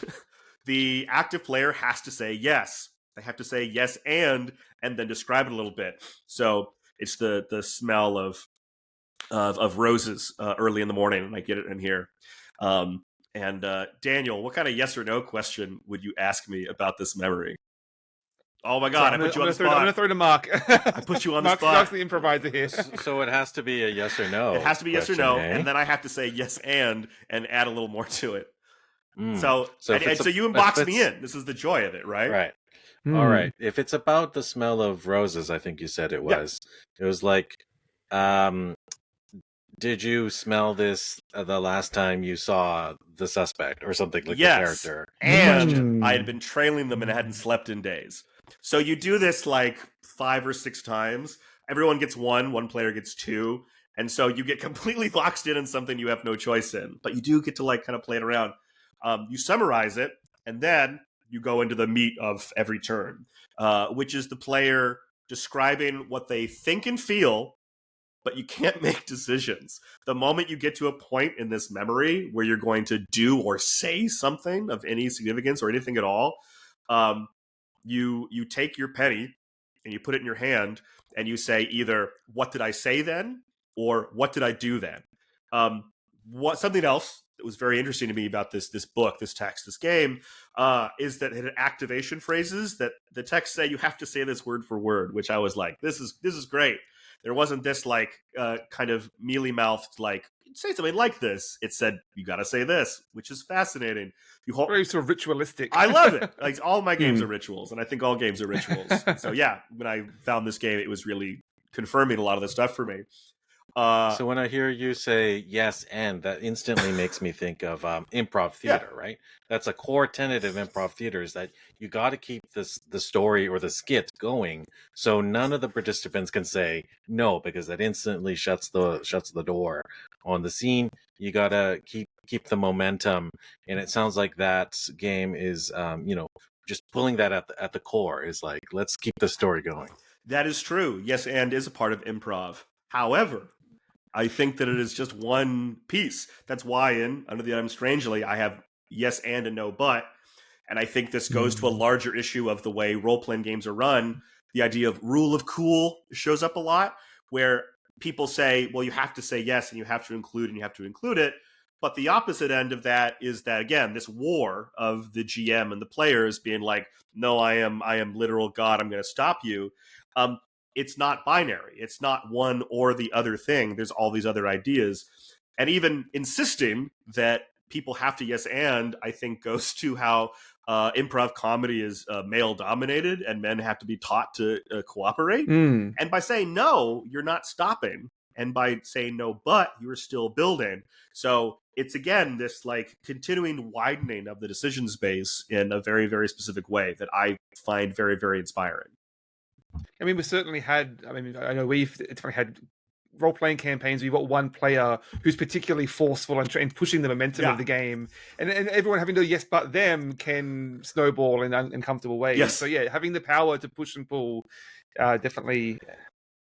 the active player has to say yes. They have to say yes and then describe it a little bit. So it's the smell of roses early in the morning, and I get it in here. Daniel, what kind of yes or no question would you ask me about this memory? Oh my God, I put you on the spot. I'm going to throw to Mark. I put you on the spot. Mark's the improviser here. So it has to be a yes or no. It has to be yes or no, eh? and then I have to say yes and add a little more to it. Mm. So you unbox me in. This is the joy of it, right? Right. All right. If it's about the smell of roses, I think you said it was. It was like, did you smell this the last time you saw the suspect or something like the character? And I had been trailing them and hadn't slept in days. So you do this like 5 or 6 times. Everyone gets 1, one player gets 2. And so you get completely boxed in something you have no choice in. But you do get to like kind of play it around. You summarize it, and then you go into the meat of every turn, which is the player describing what they think and feel, but you can't make decisions. The moment you get to a point in this memory where you're going to do or say something of any significance or anything at all, you take your penny and you put it in your hand and you say either, "What did I say then?" or "What did I do then?" Something else that was very interesting to me about this book, this text, this game, is that it had activation phrases that the text say you have to say this word for word, which I was like, this is great. There wasn't this like kind of mealy-mouthed like say something like this. It said, you got to say this, which is fascinating. Very sort of ritualistic. I love it. Like, all my games are rituals, and I think all games are rituals. So yeah, when I found this game, it was really confirming a lot of the stuff for me. So when I hear you say yes and, that instantly makes me think of improv theater, right? That's a core tenet of improv theater, is that you got to keep the story or the skit going, so none of the participants can say no, because that instantly shuts the door on the scene. You got to keep the momentum, and it sounds like that game is just pulling that at the core, is like, let's keep the story going. That is true. Yes, and is a part of improv. However, I think that it is just one piece. That's why in Under the Item Strangely, I have yes and a no but. And I think this goes to a larger issue of the way role-playing games are run. The idea of rule of cool shows up a lot, where people say, well, you have to say yes, and you have to include it. But the opposite end of that is that, again, this war of the GM and the players being like, no, I am literal God, I'm going to stop you. It's not binary. It's not one or the other thing. There's all these other ideas. And even insisting that people have to yes and, I think, goes to how improv comedy is male-dominated, and men have to be taught to cooperate. And by saying no, you're not stopping. And by saying no, but, you're still building. So it's, again, this like continuing widening of the decision space in a very, very specific way that I find very, very inspiring. I mean, we certainly had. I mean, I know we've definitely had role-playing campaigns. We've got one player who's particularly forceful and pushing the momentum of the game, and everyone having to yes but them can snowball in uncomfortable ways. Yes. So yeah, having the power to push and pull, definitely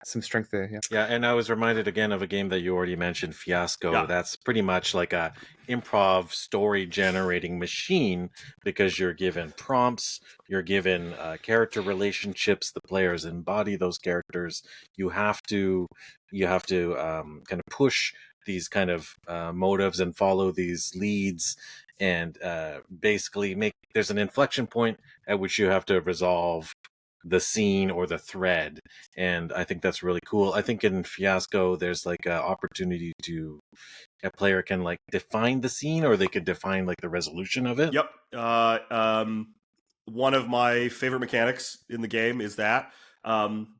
some strength there. Yeah, and I was reminded again of a game that you already mentioned, Fiasco. Yeah. That's pretty much like a improv story generating machine, because you're given prompts, you're given character relationships, the players embody those characters. You have to kind of push these kind of motives and follow these leads, and basically there's an inflection point at which you have to resolve the scene or the thread. And I think that's really cool. I think in Fiasco there's like an opportunity to, a player can like define the scene, or they could define like the resolution of it. Yep. One of my favorite mechanics in the game is that,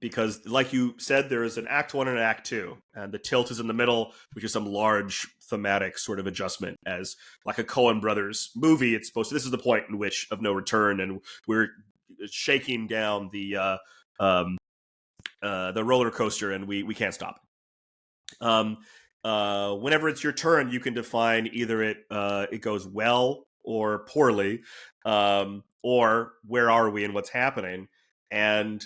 because like you said, there is an act 1 and an act 2, and the tilt is in the middle, which is some large thematic sort of adjustment. As like a Coen Brothers movie, it's supposed to, this is the point in which of no return, and we're shaking down the roller coaster, and we can't stop it. Whenever it's your turn, you can define either it goes well or poorly, or where are we and what's happening. And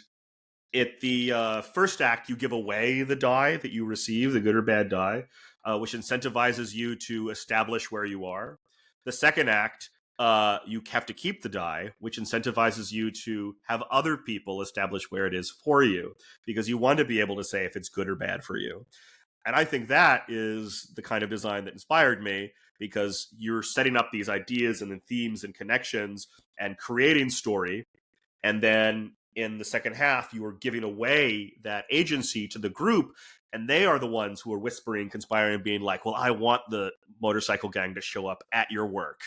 at the first act, you give away the die that you receive, the good or bad die, which incentivizes you to establish where you are. The second act, you have to keep the die, which incentivizes you to have other people establish where it is for you, because you want to be able to say if it's good or bad for you. And I think that is the kind of design that inspired me, because you're setting up these ideas and the themes and connections and creating story. And then in the second half, you are giving away that agency to the group, and they are the ones who are whispering, conspiring, being like, well, I want the motorcycle gang to show up at your work.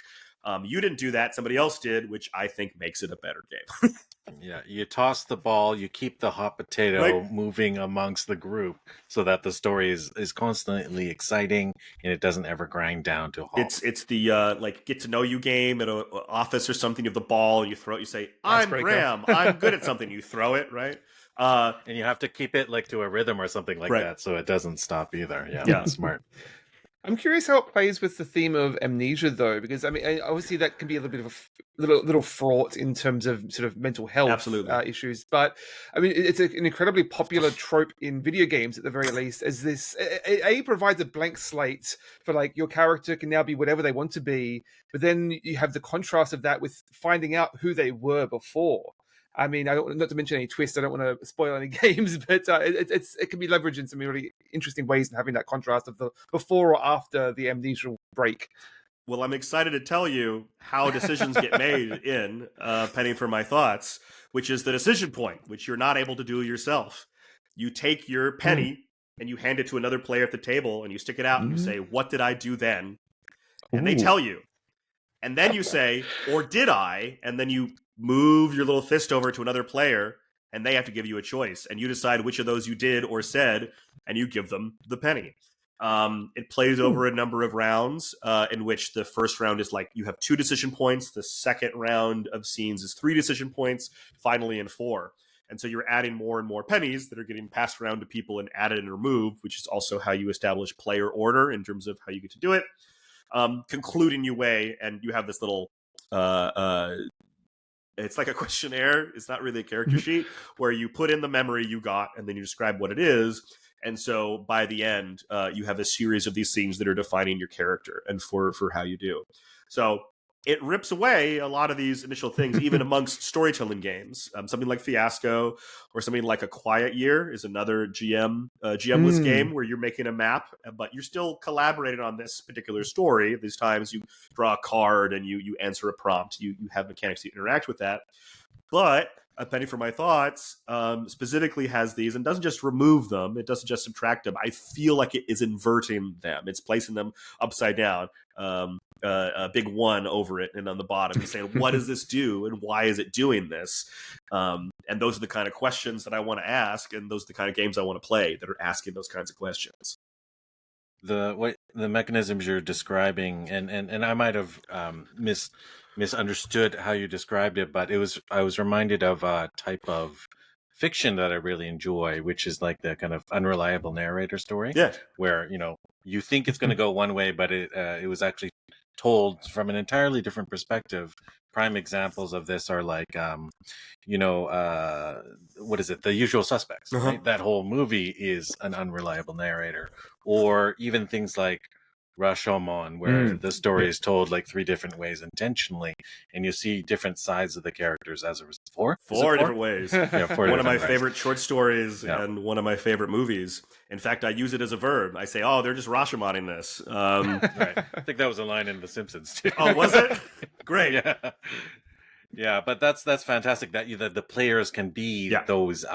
You didn't do that, somebody else did, which I think makes it a better game. Yeah, you toss the ball, you keep the hot potato moving amongst the group, so that the story is constantly exciting and it doesn't ever grind down to a halt. It's the like get to know you game at an office or something. You have the ball, you throw it, you say, I'm Graham, I'm good at something, you throw it, right? And you have to keep it like to a rhythm or something like that, so it doesn't stop either. Yeah. Smart. I'm curious how it plays with the theme of amnesia, though, because I mean, obviously that can be a little bit of a little fraught in terms of sort of mental health issues. But I mean, it's an incredibly popular trope in video games, at the very least, as this provides a blank slate for like your character can now be whatever they want to be, but then you have the contrast of that with finding out who they were before. I mean, not to mention any twists. I don't want to spoil any games, but it can be leveraged in some really interesting ways in having that contrast of the before or after the amnesial break. Well, I'm excited to tell you how decisions get made in Penny for My Thoughts, which is the decision point, which you're not able to do yourself. You take your penny and you hand it to another player at the table, and you stick it out, and you say, "What did I do then?" And they tell you. And then you say, "Or did I?" And then you move your little fist over to another player, and they have to give you a choice. And you decide which of those you did or said, and you give them the penny. It plays over a number of rounds, in which the first round is like you have 2 decision points. The second round of scenes is 3 decision points, finally in 4. And so you're adding more and more pennies that are getting passed around to people and added and removed, which is also how you establish player order in terms of how you get to do it. Conclude in your way, and you have this little it's like a questionnaire. It's not really a character sheet, where you put in the memory you got and then you describe what it is. And so by the end, you have a series of these things that are defining your character and for how you do. So it rips away a lot of these initial things, even amongst storytelling games. Something like Fiasco or something like A Quiet Year is another GM-less game where you're making a map, but you're still collaborating on this particular story. These times you draw a card and you answer a prompt. You have mechanics to interact with that. But A Penny for My Thoughts specifically has these and doesn't just remove them. It doesn't just subtract them. I feel like it is inverting them. It's placing them upside down. A big 1 over it and on the bottom and saying, what does this do and why is it doing this? And those are the kind of questions that I want to ask, and those are the kind of games I want to play that are asking those kinds of questions. The mechanisms you're describing, and I might have misunderstood how you described it, but I was reminded of a type of fiction that I really enjoy, which is like the kind of unreliable narrator story. Yeah. Where, you think it's going to go one way, but it was actually told from an entirely different perspective. Prime examples of this are like, what is it? The Usual Suspects, right? That whole movie is an unreliable narrator. Or even things like Rashomon, where the story is told like 3 different ways intentionally, and you see different sides of the characters as a result. 4 different ways. Yeah, 4 one of my ways. favorite short stories and one of my favorite movies. In fact, I use it as a verb. I say, "Oh, they're just Rashomoning this." Right. I think that was a line in The Simpsons too. Oh, was it? Great. Yeah. Yeah, but that's fantastic that the players can be those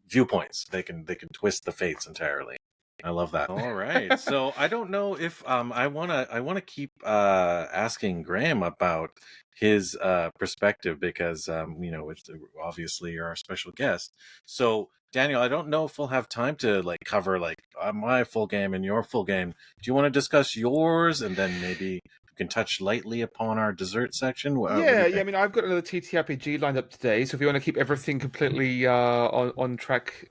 viewpoints. They can twist the fates entirely. I love that. All right. So I don't know if I wanna keep asking Graham about his perspective, because it's obviously you're our special guest. So Daniel, I don't know if we'll have time to like cover like my full game and your full game. Do you want to discuss yours, and then maybe we can touch lightly upon our dessert section? What do you think? I mean, I've got another TTRPG lined up today, so if you want to keep everything completely on track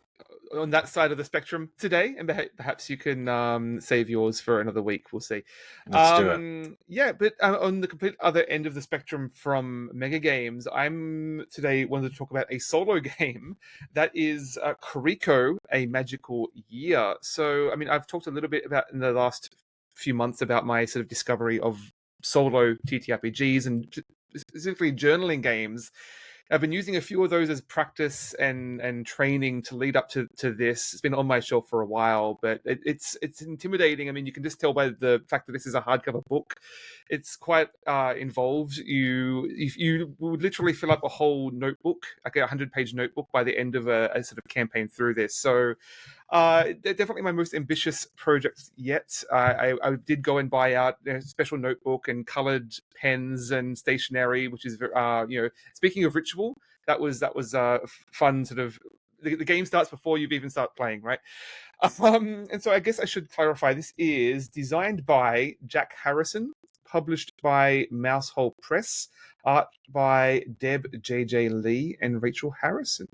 on that side of the spectrum today, and perhaps you can save yours for another week. We'll see. Let's do it. Yeah, but on the complete other end of the spectrum from mega games, I'm today wanted to talk about a solo game that is Koriko, A Magical Year. So, I mean, I've talked a little bit about in the last few months about my sort of discovery of solo TTRPGs and specifically journaling games. I've been using a few of those as practice and training to lead up to this. It's been on my shelf for a while, but it's intimidating. I mean, you can just tell by the fact that this is a hardcover book. It's quite involved. You would literally fill up a whole notebook, like a 100-page notebook, by the end of a sort of campaign through this. So definitely my most ambitious project yet. I did go and buy out a special notebook and colored pens and stationery, which is speaking of ritual, that was fun. Sort of the game starts before you've even started playing, right? And so I guess I should clarify, this is designed by Jack Harrison, published by Mousehole Press, art by Deb J.J. Lee and Rachel Harrison.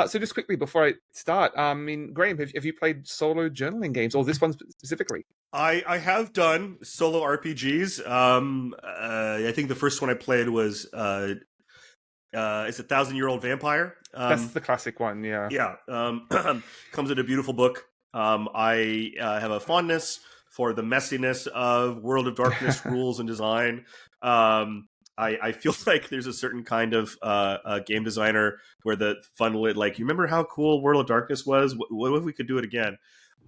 So just quickly before I start, I mean, Graham, have you played solo journaling games, or this one specifically? I have done solo RPGs. I think the first one I played was it's 1,000-Year-Old Vampire. That's the classic one, yeah. Yeah. Comes in a beautiful book. I have a fondness for the messiness of World of Darkness rules and design. I feel like there's a certain kind of game designer where the fun, like, you remember how cool World of Darkness was? What if we could do it again?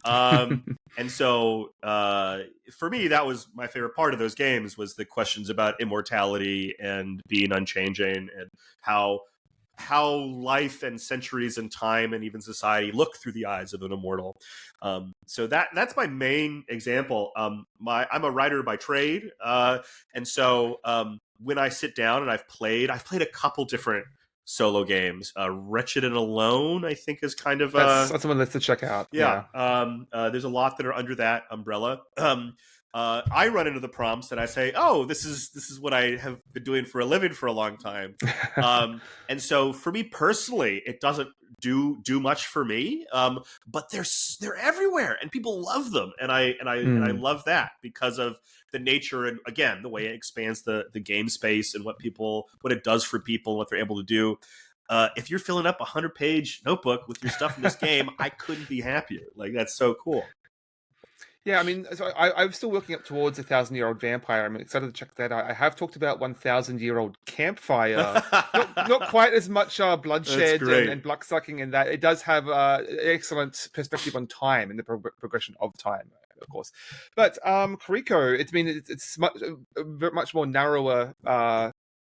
And so for me, that was my favorite part of those games, was the questions about immortality and being unchanging, and how how life and centuries and time and even society look through the eyes of an immortal. So that's my main example. I'm a writer by trade, and so when I sit down and I've played a couple different solo games. Wretched and Alone, I think, is kind of that's one that's to check out. Yeah. There's a lot that are under that umbrella. I run into the prompts and I say, "Oh, this is what I have been doing for a living for a long time," and so for me personally, it doesn't do much for me. But they're everywhere, and people love them, and I love that because of the nature and again the way it expands the game space and what it does for people, what they're able to do. If you're filling up a 100-page notebook with your stuff in this game, I couldn't be happier. Like, that's so cool. Yeah, I mean, so I'm still working up towards 1,000-year-old vampire. I'm excited to check that out. I have talked about 1,000-year-old campfire. not quite as much bloodshed and blood-sucking in that. It does have excellent perspective on time and the progression of time, of course. But Koriko, it's much more narrower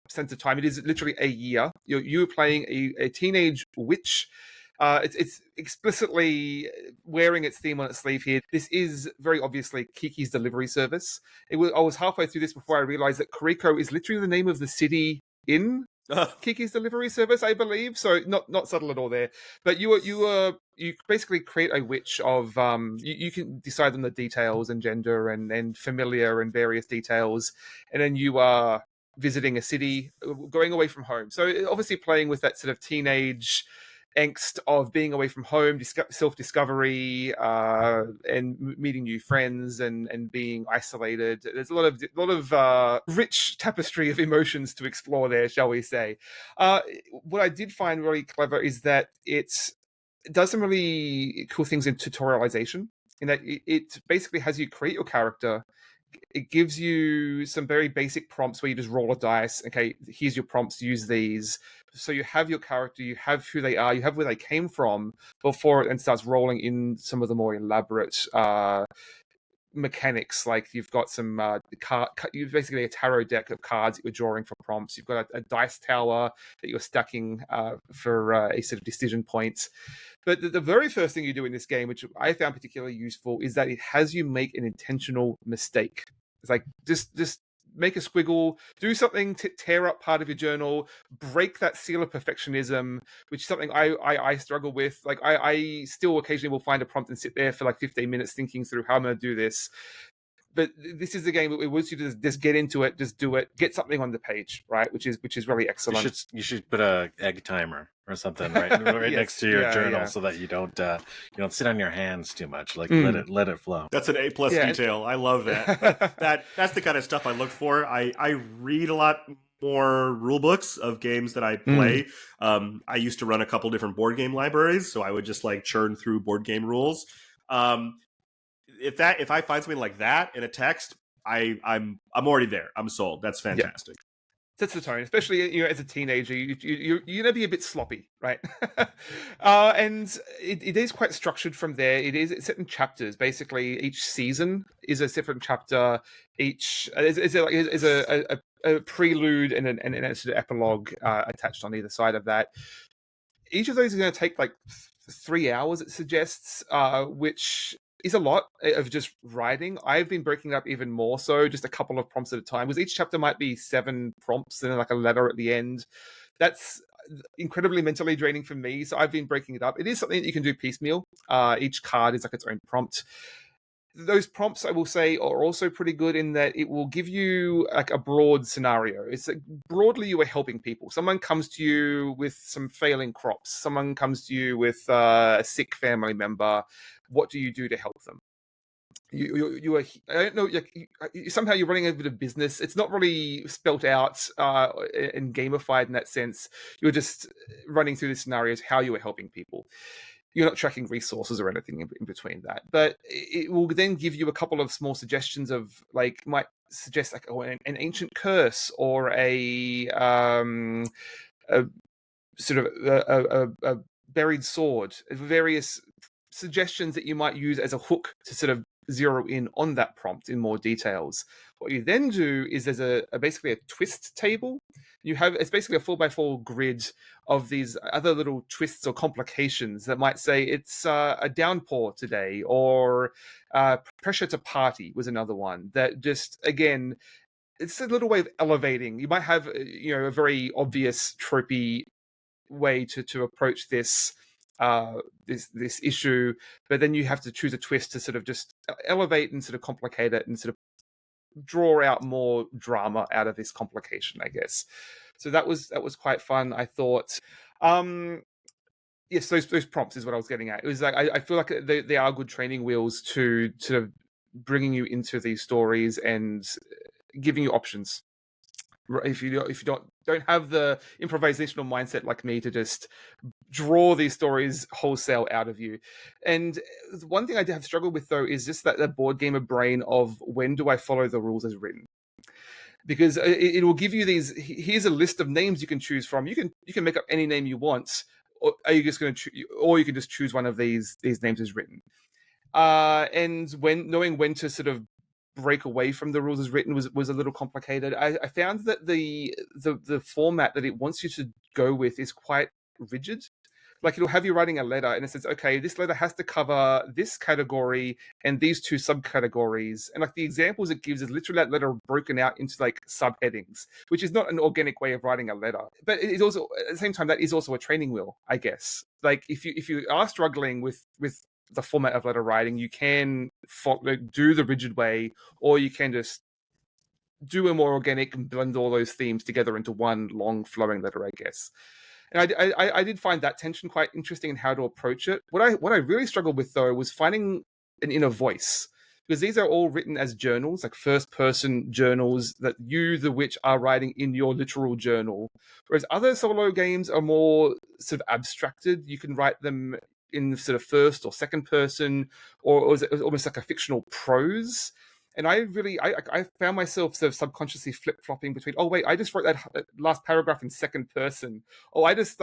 sense of time. It is literally a year. You're playing a teenage witch. It's explicitly wearing its theme on its sleeve here. This is very obviously Kiki's delivery service. I was halfway through this before I realized that Koriko is literally the name of the city in Kiki's delivery service, I believe. So not subtle at all there. But you basically create a witch of you can decide on the details and gender and familiar and various details, and then you are visiting a city, going away from home. So obviously playing with that sort of teenage angst of being away from home, self-discovery, and meeting new friends and being isolated. There's a lot of rich tapestry of emotions to explore there, shall we say. What I did find really clever is that it does some really cool things in tutorialization, in that it basically has you create your character. It gives you some very basic prompts where you just roll a dice. Okay, here's your prompts, use these. So you have your character, you have who they are, you have where they came from before it then starts rolling in some of the more elaborate mechanics. Like you've got some you've basically a tarot deck of cards that you're drawing for prompts. You've got a dice tower that you're stacking for a set of decision points. But the very first thing you do in this game, which I found particularly useful, is that it has you make an intentional mistake. It's like just make a squiggle, do something to tear up part of your journal, break that seal of perfectionism, which is something I struggle with. Like I still occasionally will find a prompt and sit there for like 15 minutes thinking through how I'm going to do this. But this is a game that wants you to just get into it, just do it, get something on the page, right? Which is really excellent. You should put a egg timer or something right yes, next to your journal so that you don't sit on your hands too much. Like let it flow. That's an A+ detail. I love that. That's the kind of stuff I look for. I read a lot more rule books of games that I play. I used to run a couple different board game libraries, so I would just like churn through board game rules. If I find something like that in a text, I'm already there. I'm sold. That's fantastic. Yeah. Sets the tone, especially as a teenager. You're gonna be a bit sloppy, right? And it is quite structured from there. It's set in chapters. Basically, each season is a different chapter. Each is a prelude and an sort of epilogue attached on either side of that. Each of those is going to take like 3 hours, it suggests, which is a lot of just writing. I've been breaking up even more so, just a couple of prompts at a time, because each chapter might be 7 prompts and then like a letter at the end. That's incredibly mentally draining for me, so I've been breaking it up. It is something that you can do piecemeal. Each card is like its own prompt. Those prompts, I will say, are also pretty good in that it will give you like a broad scenario. It's like, broadly you are helping people. Someone comes to you with some failing crops. Someone comes to you with a sick family member. What do you do to help them? You are, I don't know, somehow you're running a bit of business. It's not really spelt out and gamified in that sense. You're just running through the scenarios, how you are helping people. You're not tracking resources or anything in between that. But it will then give you a couple of small suggestions of, like, might suggest like an ancient curse or a sort of a buried sword, various suggestions that you might use as a hook to sort of zero in on that prompt in more details. What you then do is there's basically a twist table. It's basically a 4x4 grid of these other little twists or complications that might say it's a downpour today, or pressure to party was another one that just, again, it's a little way of elevating. You might have a very obvious tropey way to approach this this issue, but then you have to choose a twist to sort of just elevate and sort of complicate it and sort of draw out more drama out of this complication, I guess. So that was quite fun, I thought. Yes, those prompts is what I was getting at. It was like I feel like they are good training wheels to sort of bringing you into these stories and giving you options. If you don't have the improvisational mindset like me to just draw these stories wholesale out of you. And one thing I have struggled with, though, is just that the board gamer brain of when do I follow the rules as written? Because it will give you these. Here's a list of names you can choose from. You can make up any name you want, or are you just going to or you can just choose one of these names as written. And knowing when to sort of break away from the rules as written was a little complicated. I found that the format that it wants you to go with is quite rigid. Like, it'll have you writing a letter and it says, okay, this letter has to cover this category and these two subcategories. And like the examples it gives is literally that letter broken out into like subheadings, which is not an organic way of writing a letter. But it is also, at the same time, that is also a training wheel, I guess. Like if you are struggling with the format of letter writing, you can do the rigid way, or you can just do a more organic and blend all those themes together into one long flowing letter, I guess. And I did find that tension quite interesting in how to approach it. What I really struggled with, though, was finding an inner voice, because these are all written as journals, like first-person journals that you, the witch, are writing in your literal journal. Whereas other solo games are more sort of abstracted. You can write them in sort of first or second person, or is it almost like a fictional prose. And I found myself sort of subconsciously flip-flopping between, oh wait, I just wrote that last paragraph in second person. Oh, I've just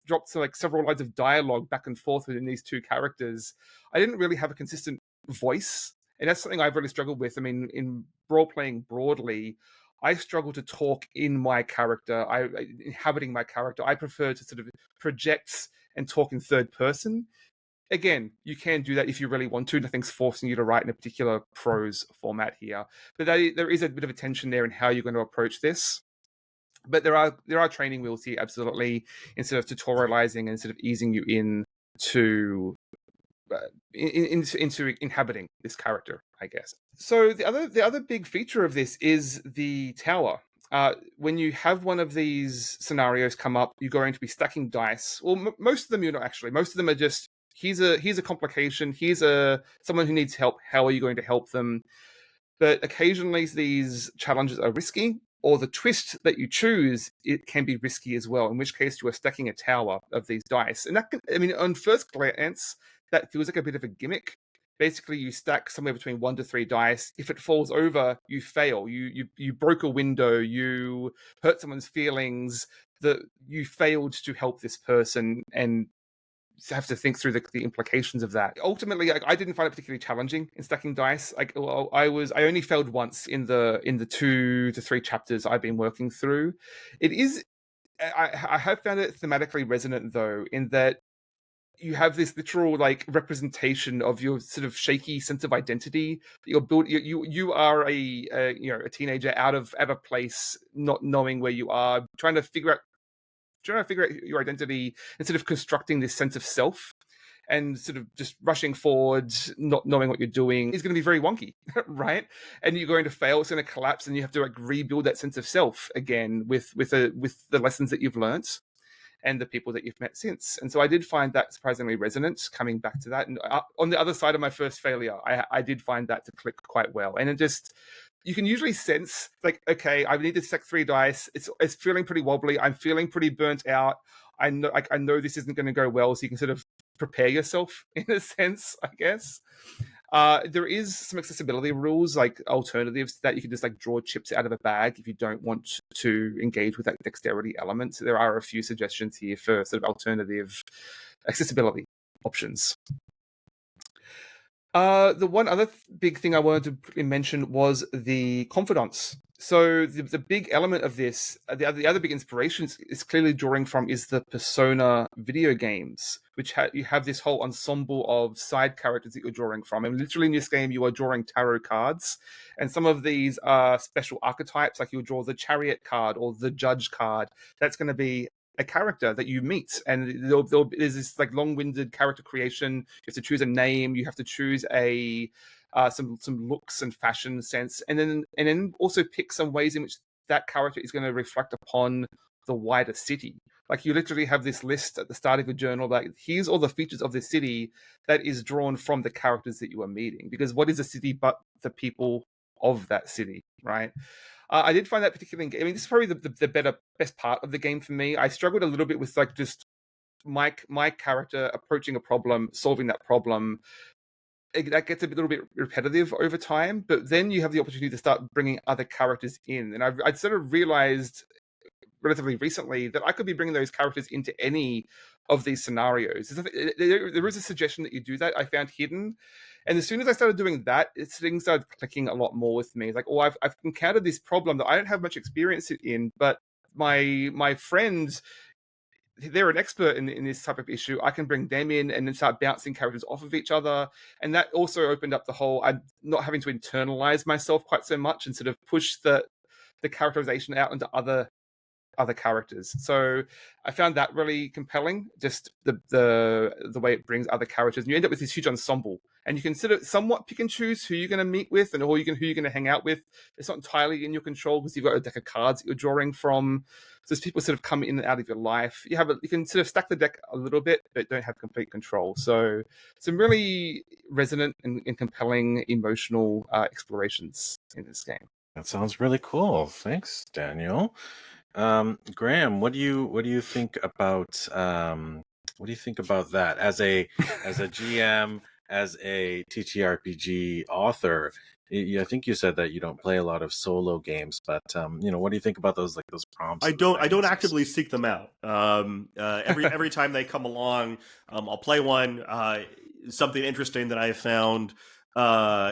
dropped like several lines of dialogue back and forth within these two characters. I didn't really have a consistent voice, and that's something I've really struggled with. I mean, in role playing broadly, I struggle to talk in my character, inhabiting my character. I prefer to sort of project and talk in third person. Again, you can do that if you really want to. Nothing's forcing you to write in a particular prose format here. But there is a bit of a tension there in how you're going to approach this. But there are training wheels here, absolutely, instead of tutorializing and sort of easing you into inhabiting this character, I guess. So the other big feature of this is the tower. When you have one of these scenarios come up, you're going to be stacking dice. Well, most of them you're not actually. Most of them are just, here's a complication, here's someone who needs help, how are you going to help them? But occasionally these challenges are risky, or the twist that you choose, it can be risky as well, in which case you are stacking a tower of these dice. And that can, I mean, on first glance, that feels like a bit of a gimmick. Basically, you stack somewhere between 1 to 3 dice. If it falls over, you fail. You broke a window. You hurt someone's feelings. That you failed to help this person, and have to think through the implications of that. Ultimately, I didn't find it particularly challenging in stacking dice. I only failed once in the 2 to 3 chapters I've been working through. It is. I have found it thematically resonant, though, in that you have this literal like representation of your sort of shaky sense of identity. You are a teenager out of place, not knowing where you are, trying to figure out your identity and sort of constructing this sense of self, and sort of just rushing forward, not knowing what you're doing is going to be very wonky, right? And you're going to fail, it's going to collapse, and you have to like rebuild that sense of self again with the lessons that you've learnt and the people that you've met since. And so I did find that surprisingly resonant, coming back to that. And on the other side of my first failure, I did find that to click quite well. And it just, you can usually sense like, okay, I need to stack 3 dice. It's feeling pretty wobbly. I'm feeling pretty burnt out. I know this isn't going to go well. So you can sort of prepare yourself in a sense, I guess. There is some accessibility rules, like alternatives that you can just like draw chips out of a bag if you don't want to engage with that dexterity element. So there are a few suggestions here for sort of alternative accessibility options. The one other big thing I wanted to mention was the confidants. So the big element of this, the other big inspiration is clearly drawing from is the Persona video games, which you have this whole ensemble of side characters that you're drawing from. And literally in this game, you are drawing tarot cards, and some of these are special archetypes, like you'll draw the Chariot card or the Judge card. That's going to be a character that you meet, and there's this like long-winded character creation. You have to choose a name, you have to choose a some looks and fashion sense, and then also pick some ways in which that character is going to reflect upon the wider city. Like you literally have this list at the start of your journal, like here's all the features of the city that is drawn from the characters that you are meeting. Because what is a city but the people of that city, right? I did find that particularly. I mean, this is probably the best part of the game for me. I struggled a little bit with like just my character approaching a problem, solving that problem. That gets a little bit repetitive over time, but then you have the opportunity to start bringing other characters in, and I'd sort of realized relatively recently that I could be bringing those characters into any of these scenarios. There is a suggestion that you do that I found hidden, and as soon as I started doing that, things started clicking a lot more with me. It's like, oh, I've encountered this problem that I don't have much experience in, but my friends, they're an expert in this type of issue. I can bring them in and then start bouncing characters off of each other. And that also opened up the whole, I'm not having to internalize myself quite so much and sort of push the characterization out into other characters. So I found that really compelling, just the way it brings other characters. And you end up with this huge ensemble. And you can sort of somewhat pick and choose who you're going to meet with and who you're going to hang out with. It's not entirely in your control because you've got a deck of cards that you're drawing from. So as people sort of come in and out of your life, you can sort of stack the deck a little bit, but don't have complete control. So some really resonant and compelling emotional explorations in this game. That sounds really cool. Thanks, Daniel. Graham, what do you think about that as a GM, as a TTRPG author? I think you said that you don't play a lot of solo games, but what do you think about those prompts? I don't actively seek them out. Every time they come along, I'll play one. Something interesting that I found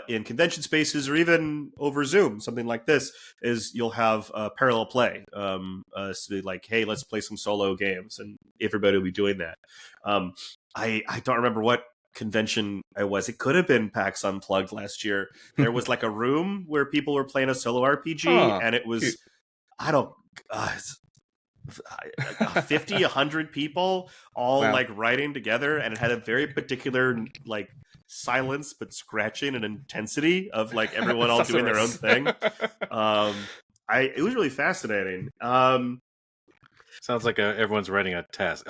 in convention spaces or even over Zoom, something like this, is you'll have parallel play. So like, hey, let's play some solo games, and everybody will be doing that. I don't remember what convention it was. It could have been PAX Unplugged last year. There was like a room where people were playing a solo RPG, and it was, cute. I don't. 50, 100 people all like writing together, and it had a very particular like silence but scratching and intensity of like everyone all doing their own thing. It was really fascinating. Sounds like everyone's writing a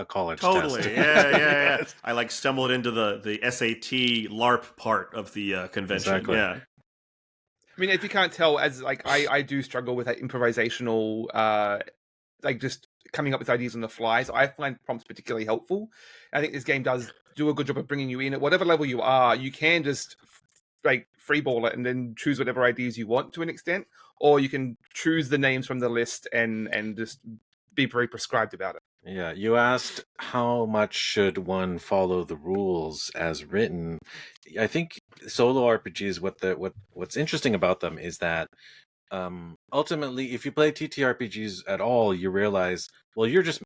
college totally test. yeah I like stumbled into the SAT LARP part of the convention. Exactly. Yeah, I mean, if you can't tell, as like I do struggle with that improvisational like just coming up with ideas on the fly. So I find prompts particularly helpful. I think this game does do a good job of bringing you in at whatever level you are. You can just like freeball it and then choose whatever ideas you want to an extent, or you can choose the names from the list and just be very prescribed about it. Yeah, you asked how much should one follow the rules as written. I think solo RPGs, what's interesting about them is that ultimately, if you play TTRPGs at all, you realize, well, you're just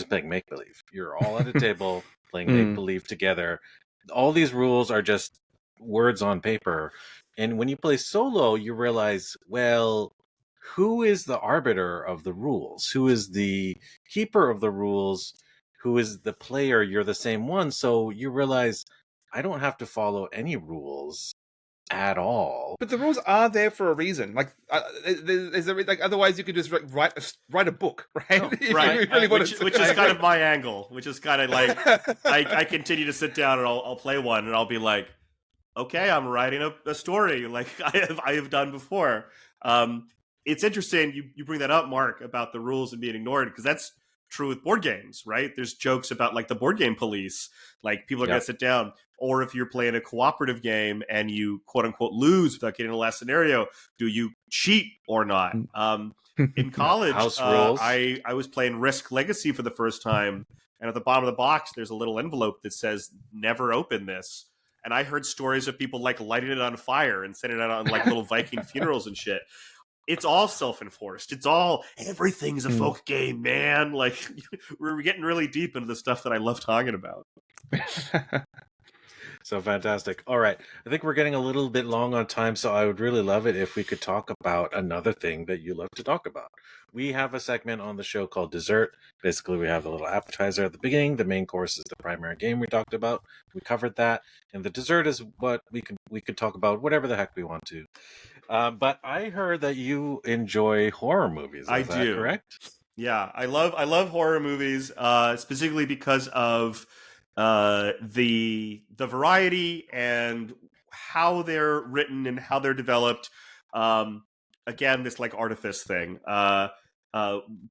playing make believe. You're all at a table playing make believe together. All these rules are just words on paper. And when you play solo, you realize, well, who is the arbiter of the rules? Who is the keeper of the rules? Who is the player? You're the same one. So you realize, I don't have to follow any rules at all. But the rules are there for a reason. Like, otherwise you could just write a book, right? Oh, right. Which is kind of my angle. Which is kind of like I continue to sit down and I'll play one and I'll be like, okay, I'm writing a story like I have done before. It's interesting you bring that up, Mark, about the rules and being ignored, because that's true with board games, right? There's jokes about like the board game police, like people are going to sit down. Or if you're playing a cooperative game and you quote unquote lose without getting the last scenario, do you cheat or not? In college, I was playing Risk Legacy for the first time, and at the bottom of the box, there's a little envelope that says "Never open this." and I heard stories of people like lighting it on fire and setting it out on like little Viking funerals and shit. It's all self-enforced. It's all, everything's a folk game, man. Like, we're getting really deep into the stuff that I love talking about. So fantastic. All right. I think we're getting a little bit long on time, so I would really love it if we could talk about another thing that you love to talk about. We have a segment on the show called Dessert. Basically, we have a little appetizer at the beginning. The main course is the primary game we talked about. We covered that. And the dessert is what we could talk about whatever the heck we want to. But I heard that you enjoy horror movies. Is that correct? Yeah, I love horror movies, specifically because of the variety and how they're written and how they're developed. Again, this like artifice thing.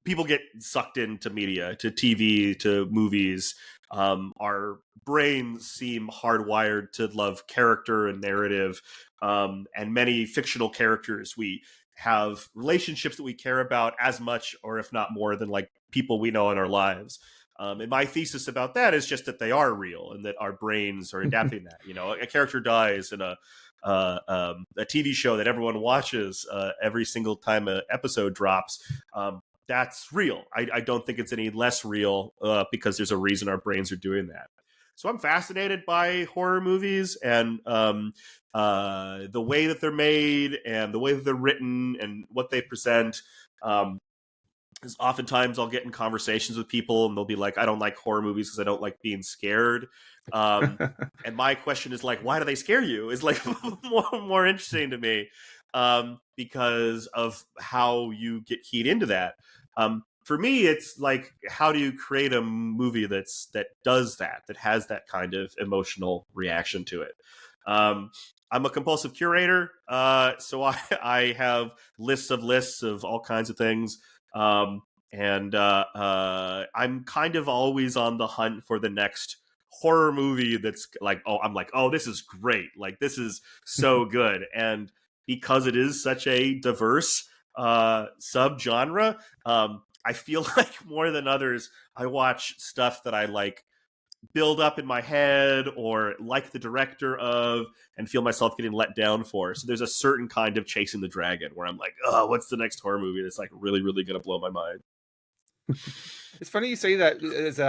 People get sucked into media, to TV, to movies. Our brains seem hardwired to love character and narrative, and many fictional characters. We have relationships that we care about as much, or if not more, than like people we know in our lives. And my thesis about that is just that they are real and that our brains are adapting that. You know, a character dies in a TV show that everyone watches every single time an episode drops. That's real. I don't think it's any less real because there's a reason our brains are doing that. So I'm fascinated by horror movies and the way that they're made and the way that they're written and what they present. Because oftentimes I'll get in conversations with people and they'll be like, I don't like horror movies because I don't like being scared. And my question is like, why do they scare you? Is like more interesting to me because of how you get keyed into that. For me, it's like, how do you create a movie that does that has that kind of emotional reaction to it? I'm a compulsive curator, so I have lists of all kinds of things. And I'm kind of always on the hunt for the next horror movie that's like, oh, this is great. Like, this is so good. And because it is such a diverse subgenre, I feel like more than others, I watch stuff that I like build up in my head or like the director of and feel myself getting let down for. So there's a certain kind of chasing the dragon where I'm like, oh, what's the next horror movie that's like really, really going to blow my mind? It's funny you say that. As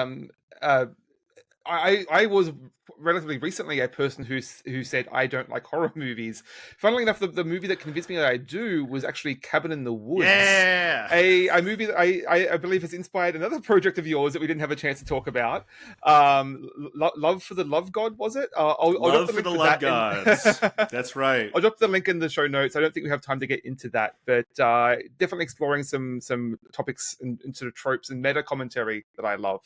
I was relatively recently a person who said I don't like horror movies. Funnily enough, the movie that convinced me that I do was actually Cabin in the Woods. Yeah, a movie that I believe has inspired another project of yours that we didn't have a chance to talk about. Love for the Love God, was it? Love for the Love Gods. That's right. I'll drop the link in the show notes. I don't think we have time to get into that, but definitely exploring some topics and sort of tropes and meta commentary that I love.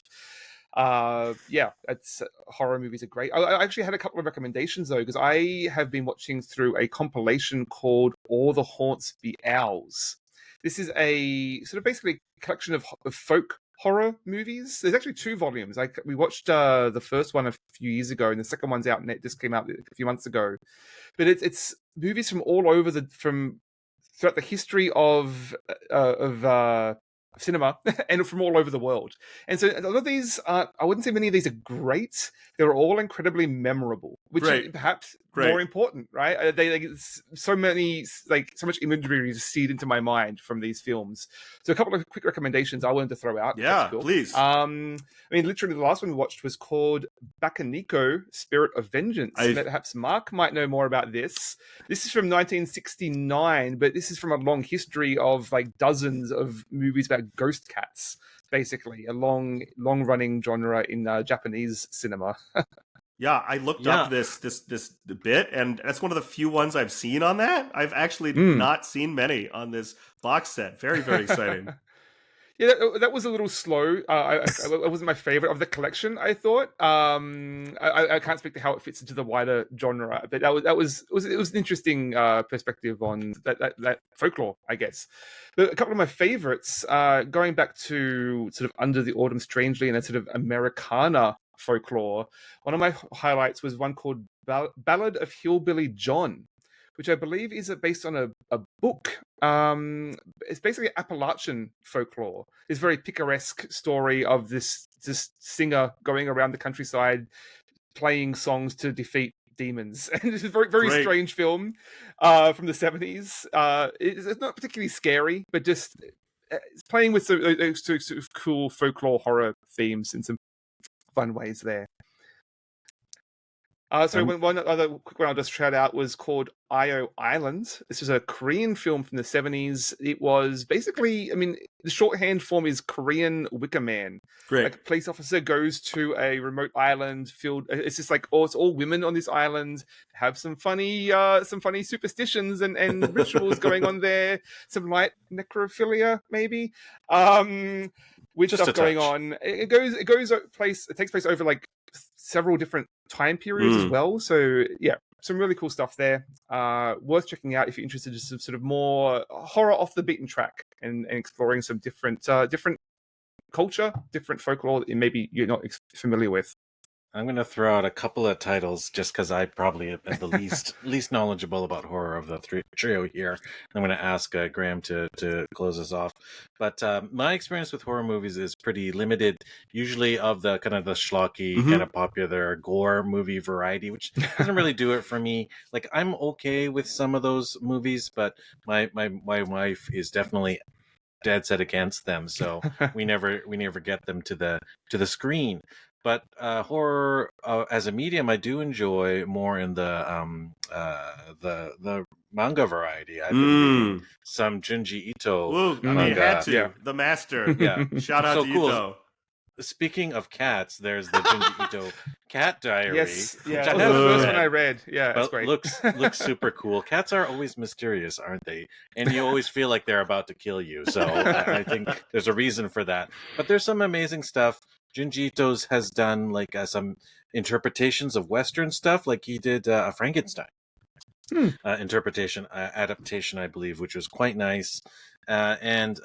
It's horror movies are great. I actually had a couple of recommendations though, because I have been watching through a compilation called All the Haunts Be Ours. This is a sort of basically collection of folk horror movies. There's actually 2 volumes. We watched the first one a few years ago, and the second one's out, and it just came out a few months ago. But it's movies from all over from throughout the history of cinema and from all over the world. And so a lot of these I wouldn't say many of these are great. They're all incredibly memorable, which is perhaps more important, right? They so much imagery is seed into my mind from these films. So a couple of quick recommendations I wanted to throw out. Yeah, cool. Please. I mean, literally the last one we watched was called Bakeneko, Spirit of Vengeance. Perhaps Mark might know more about this. This is from 1969, but this is from a long history of like dozens of movies about ghost cats, basically a long running genre in Japanese cinema. Yeah, I looked up this bit, and that's one of the few ones I've seen on that. I've actually not seen many on this box set. Very, very exciting. Yeah, that was a little slow. It wasn't my favorite of the collection, I thought. I can't speak to how it fits into the wider genre, but it was an interesting perspective on that folklore, I guess. But a couple of my favorites, going back to sort of Under the Autumn Strangely and a sort of Americana folklore, one of my highlights was one called Ballad of Hillbilly John, which I believe is based on a book. It's basically Appalachian folklore. This very picaresque story of this singer going around the countryside playing songs to defeat demons. And it's a very, very Great. strange film from the 70s. It's not particularly scary, but just it's playing with those sort of cool folklore horror themes in some fun ways there. So one other quick one I'll just shout out was called Io Island. This is a Korean film from the 70s. It was basically, I mean, the shorthand form is Korean Wicker Man. Great. Like a police officer goes to a remote island filled. It's just like, it's all women on this island. Have some funny superstitions and rituals going on there. Some light necrophilia, maybe. With Just stuff a going touch. on. It takes place over like several different time periods as well. So yeah, some really cool stuff there. Worth checking out if you're interested in some sort of more horror off the beaten track and exploring some different culture, different folklore that maybe you're not familiar with. I'm going to throw out a couple of titles just because I probably am the least knowledgeable about horror of the trio here. I'm going to ask Graham to close us off. But my experience with horror movies is pretty limited, usually of the kind of the schlocky, kind of popular gore movie variety, which doesn't really do it for me. Like, I'm okay with some of those movies, but my wife is definitely dead set against them, so we never get them to the screen. But horror as a medium, I do enjoy more in the manga variety. I've been reading some Junji Ito Ooh, I manga. mean, you had to. Yeah. The master. Yeah. Shout out So to cool. Ito. Speaking of cats, there's the Junji Ito Cat Diary. Yes, yeah, which that I was the haven't first read. one I read. Yeah, it's But great. looks super cool. Cats are always mysterious, aren't they? And you always feel like they're about to kill you. So I think there's a reason for that. But there's some amazing stuff. Junji Ito's has done like some interpretations of Western stuff, like he did a Frankenstein adaptation, I believe, which was quite nice. And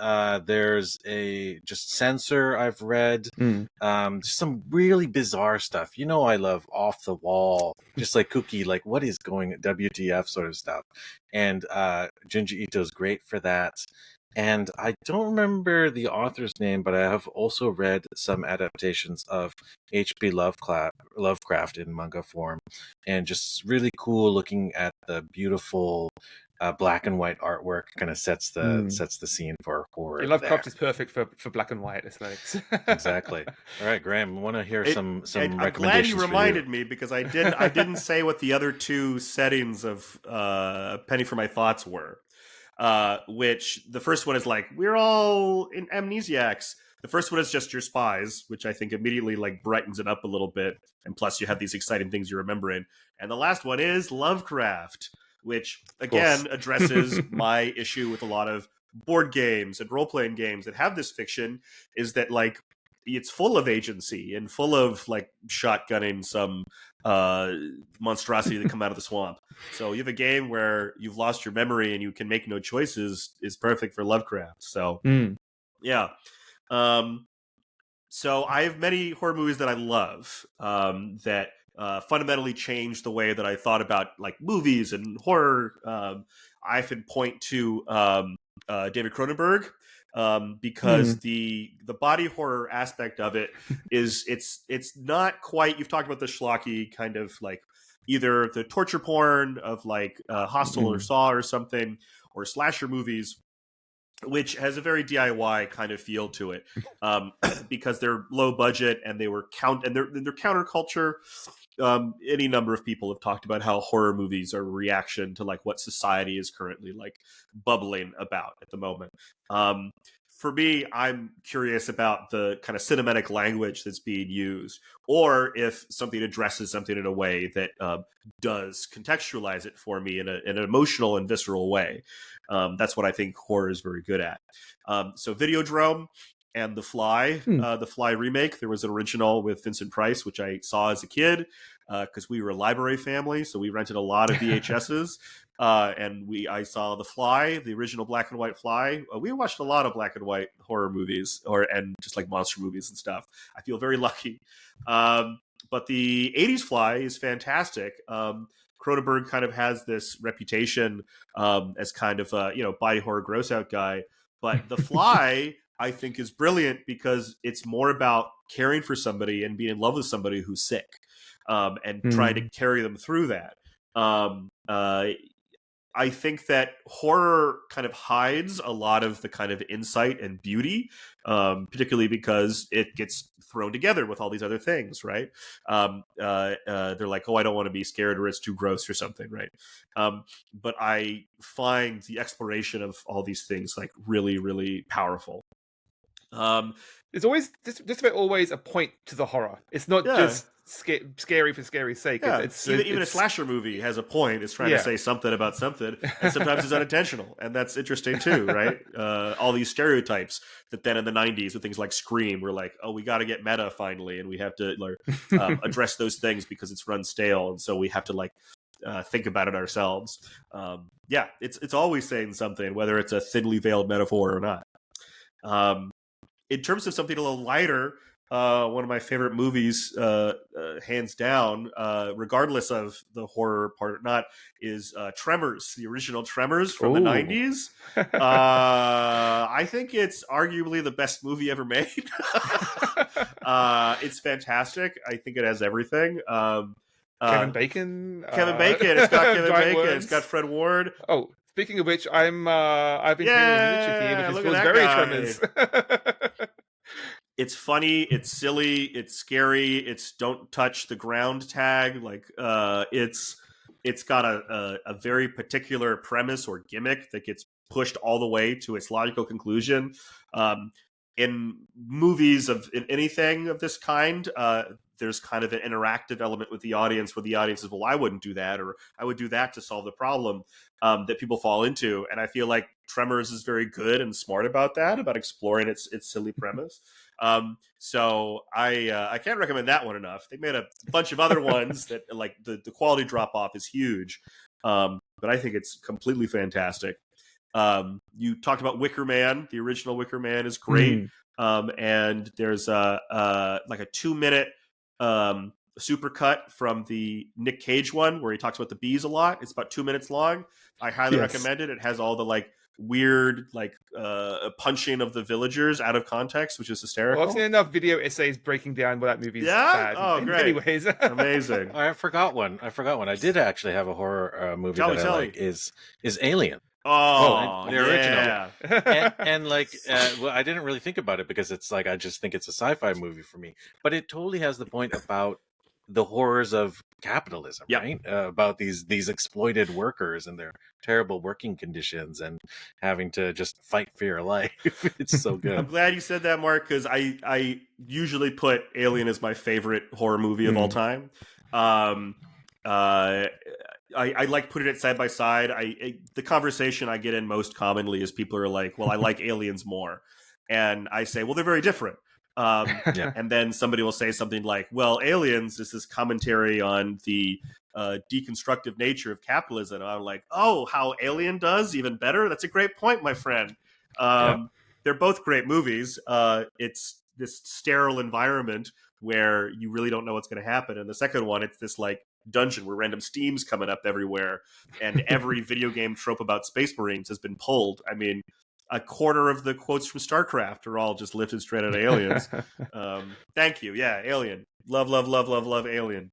there's a just Censor I've read, just some really bizarre stuff. You know, I love off the wall, just like kooky, like what is going WTF sort of stuff. And Junji Ito's great for that. And I don't remember the author's name, but I have also read some adaptations of H.P. Lovecraft in manga form, and just really cool looking at the beautiful black and white artwork. Kind of sets the scene for horror. Lovecraft is perfect for black and white aesthetics. Exactly. All right, Graham, I want to hear some I'm recommendations. glad you reminded for me because I didn't say what the other two settings of Penny for My Thoughts were. Which the first one is like, we're all in amnesiacs. The first one is just your spies, which I think immediately like brightens it up a little bit. And plus you have these exciting things you're remembering. And the last one is Lovecraft, which again addresses my issue with a lot of board games and role-playing games that have this fiction, is that like it's full of agency and full of like shotgunning some monstrosity that come out of the swamp. So you have a game where you've lost your memory and you can make no choices is perfect for Lovecraft. So yeah. So I have many horror movies that I love that fundamentally changed the way that I thought about like movies and horror. I often point to David Cronenberg. Because the body horror aspect of it is it's not quite, you've talked about the schlocky kind of like either the torture porn of like Hostel or Saw or something, or slasher movies, which has a very DIY kind of feel to it, because they're low budget and they're counterculture. Any number of people have talked about how horror movies are a reaction to like what society is currently like bubbling about at the moment. For me, I'm curious about the kind of cinematic language that's being used, or if something addresses something in a way that does contextualize it for me in an emotional and visceral way. That's what I think horror is very good at. So Videodrome and The Fly, the Fly remake. There was an original with Vincent Price, which I saw as a kid because we were a library family, so we rented a lot of VHSs. And I saw The Fly, the original black and white Fly. We watched a lot of black and white horror movies, and just like monster movies and stuff. I feel very lucky. But the 80s Fly is fantastic. Cronenberg kind of has this reputation as kind of a body horror gross out guy, but The Fly I think is brilliant because it's more about caring for somebody and being in love with somebody who's sick. and trying to carry them through that. I think that horror kind of hides a lot of the kind of insight and beauty, particularly because it gets thrown together with all these other things, right? They're like, oh, I don't want to be scared or it's too gross or something, right? But I find the exploration of all these things like really, really powerful. There's always just about always a point to the horror. It's not just scary for scary's sake. Yeah, even a slasher movie has a point. It's trying to say something about something, and sometimes it's unintentional, and that's interesting too, right? All these stereotypes that then in the 90s with things like Scream were like, oh, we got to get meta finally, and we have to address those things because it's run stale, and so we have to think about it ourselves. It's always saying something, whether it's a thinly veiled metaphor or not. In terms of something a little lighter, one of my favorite movies, hands down, regardless of the horror part or not, is Tremors, the original Tremors from the 90s. I think it's arguably the best movie ever made. It's fantastic. I think it has everything. Kevin Bacon. It's got Kevin Bacon. Words. It's got Fred Ward. Oh, speaking of which, I've been reading here, which feels very Tremors. It's funny, it's silly, it's scary, it's don't touch the ground tag. It's got a very particular premise or gimmick that gets pushed all the way to its logical conclusion. In movies in anything of this kind, there's kind of an interactive element with the audience where the audience says, well, I wouldn't do that, or I would do that to solve the problem, that people fall into. And I feel like Tremors is very good and smart about that, about exploring its silly premise. So I can't recommend that one enough. They made a bunch of other ones that like the quality drop off is huge. But I think it's completely fantastic. You talked about Wicker Man. The original Wicker Man is great. And there's a 2-minute supercut from the Nick Cage one where he talks about the bees a lot. It's about 2 minutes long. I highly recommend it. It has all the weird punching of the villagers out of context, which is hysterical. Well, I've seen enough video essays breaking down what that movie is bad. Oh, great. Anyways. Amazing. I forgot one. I did actually have a horror movie I like is Alien. Oh, the original. And I didn't really think about it because it's I just think it's a sci-fi movie for me. But it totally has the point about the horrors of capitalism, right? About these exploited workers and their terrible working conditions and having to just fight for your life. It's so good. I'm glad you said that, Mark, because I usually put Alien as my favorite horror movie of all time. I like putting it side by side. The conversation I get in most commonly is people are like, well, I like Aliens more. And I say, well, they're very different. And then somebody will say something like, well, Aliens is this commentary on the deconstructive nature of capitalism. And I'm like, oh, how Alien does even better? That's a great point, my friend. They're both great movies. It's this sterile environment where you really don't know what's going to happen. And the second one, it's this dungeon where random steam's coming up everywhere. And every video game trope about Space Marines has been pulled. I mean, a quarter of the quotes from StarCraft are all just lifted straight out of Aliens. Thank you. Yeah, Alien. Love, love, love, love, love Alien.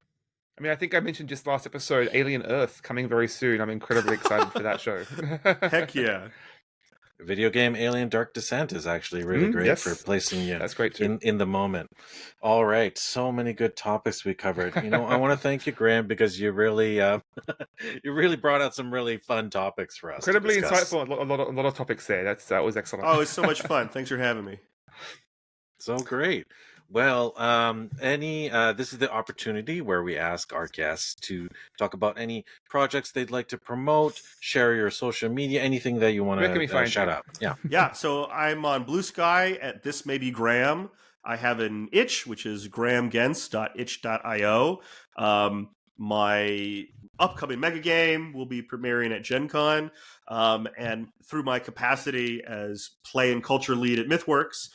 I mean, I think I mentioned just last episode, Alien Earth coming very soon. I'm incredibly excited for that show. Heck yeah. Video game Alien Dark Descent is actually really great for placing you That's great too. in the moment. All right, so many good topics we covered. I want to thank you, Graham, because you really you really brought out some really fun topics for us. Incredibly insightful. A lot of topics there. That was excellent. Oh, it's so much fun. Thanks for having me. So great. Well, this is the opportunity where we ask our guests to talk about any projects they'd like to promote, share your social media, anything that you want to shout out. Yeah. So I'm on Bluesky at This May Be Graham. I have an itch, which is grahamgentz.itch.io. My upcoming mega game will be premiering at Gen Con. And through my capacity as play and culture lead at Mythworks,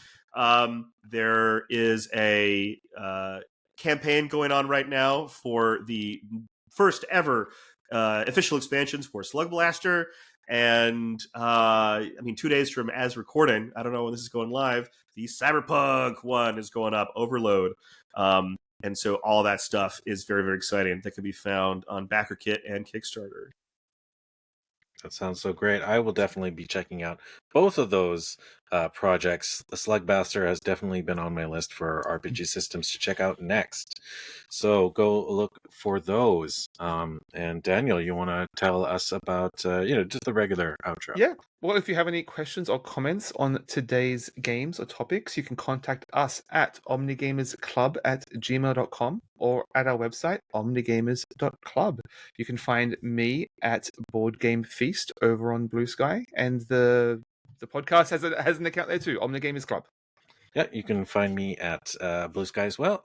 there is a campaign going on right now for the first ever official expansions for Slugblaster. And 2 days from as recording, I don't know when this is going live, the Cyberpunk one is going up, Overload. And so all that stuff is very, very exciting. That can be found on BackerKit and Kickstarter. That sounds so great. I will definitely be checking out both of those projects. The Slugblaster has definitely been on my list for RPG systems to check out next. So go look for those. And Daniel, you want to tell us about, just the regular outro? Yeah. Well, if you have any questions or comments on today's games or topics, you can contact us at omnigamersclub@gmail.com or at our website, omnigamers.club. You can find me at Board Game Feast over on Bluesky, and the podcast has an account there too, Omnigamers Club. Yeah, you can find me at Bluesky as well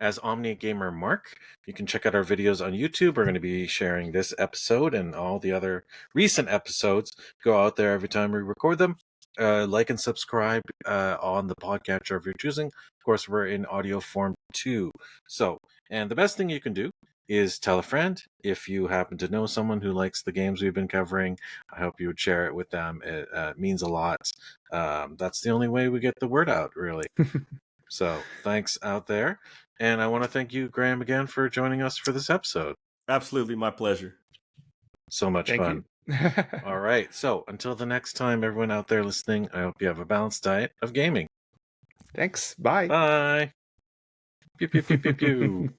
as OmniGamer Mark. You can check out our videos on YouTube. We're going to be sharing this episode and all the other recent episodes. Go out there every time we record them. Like and subscribe on the podcatcher if you're choosing. Of course, we're in audio form too. So, and the best thing you can do is tell a friend. If you happen to know someone who likes the games we've been covering, I hope you would share it with them. It means a lot. That's the only way we get the word out, really. So thanks out there. And I want to thank you, Graham, again for joining us for this episode. Absolutely, my pleasure. So much Thank fun. All right. So until the next time, everyone out there listening, I hope you have a balanced diet of gaming. Thanks. Bye. Bye. Pew, pew, pew, pew, pew.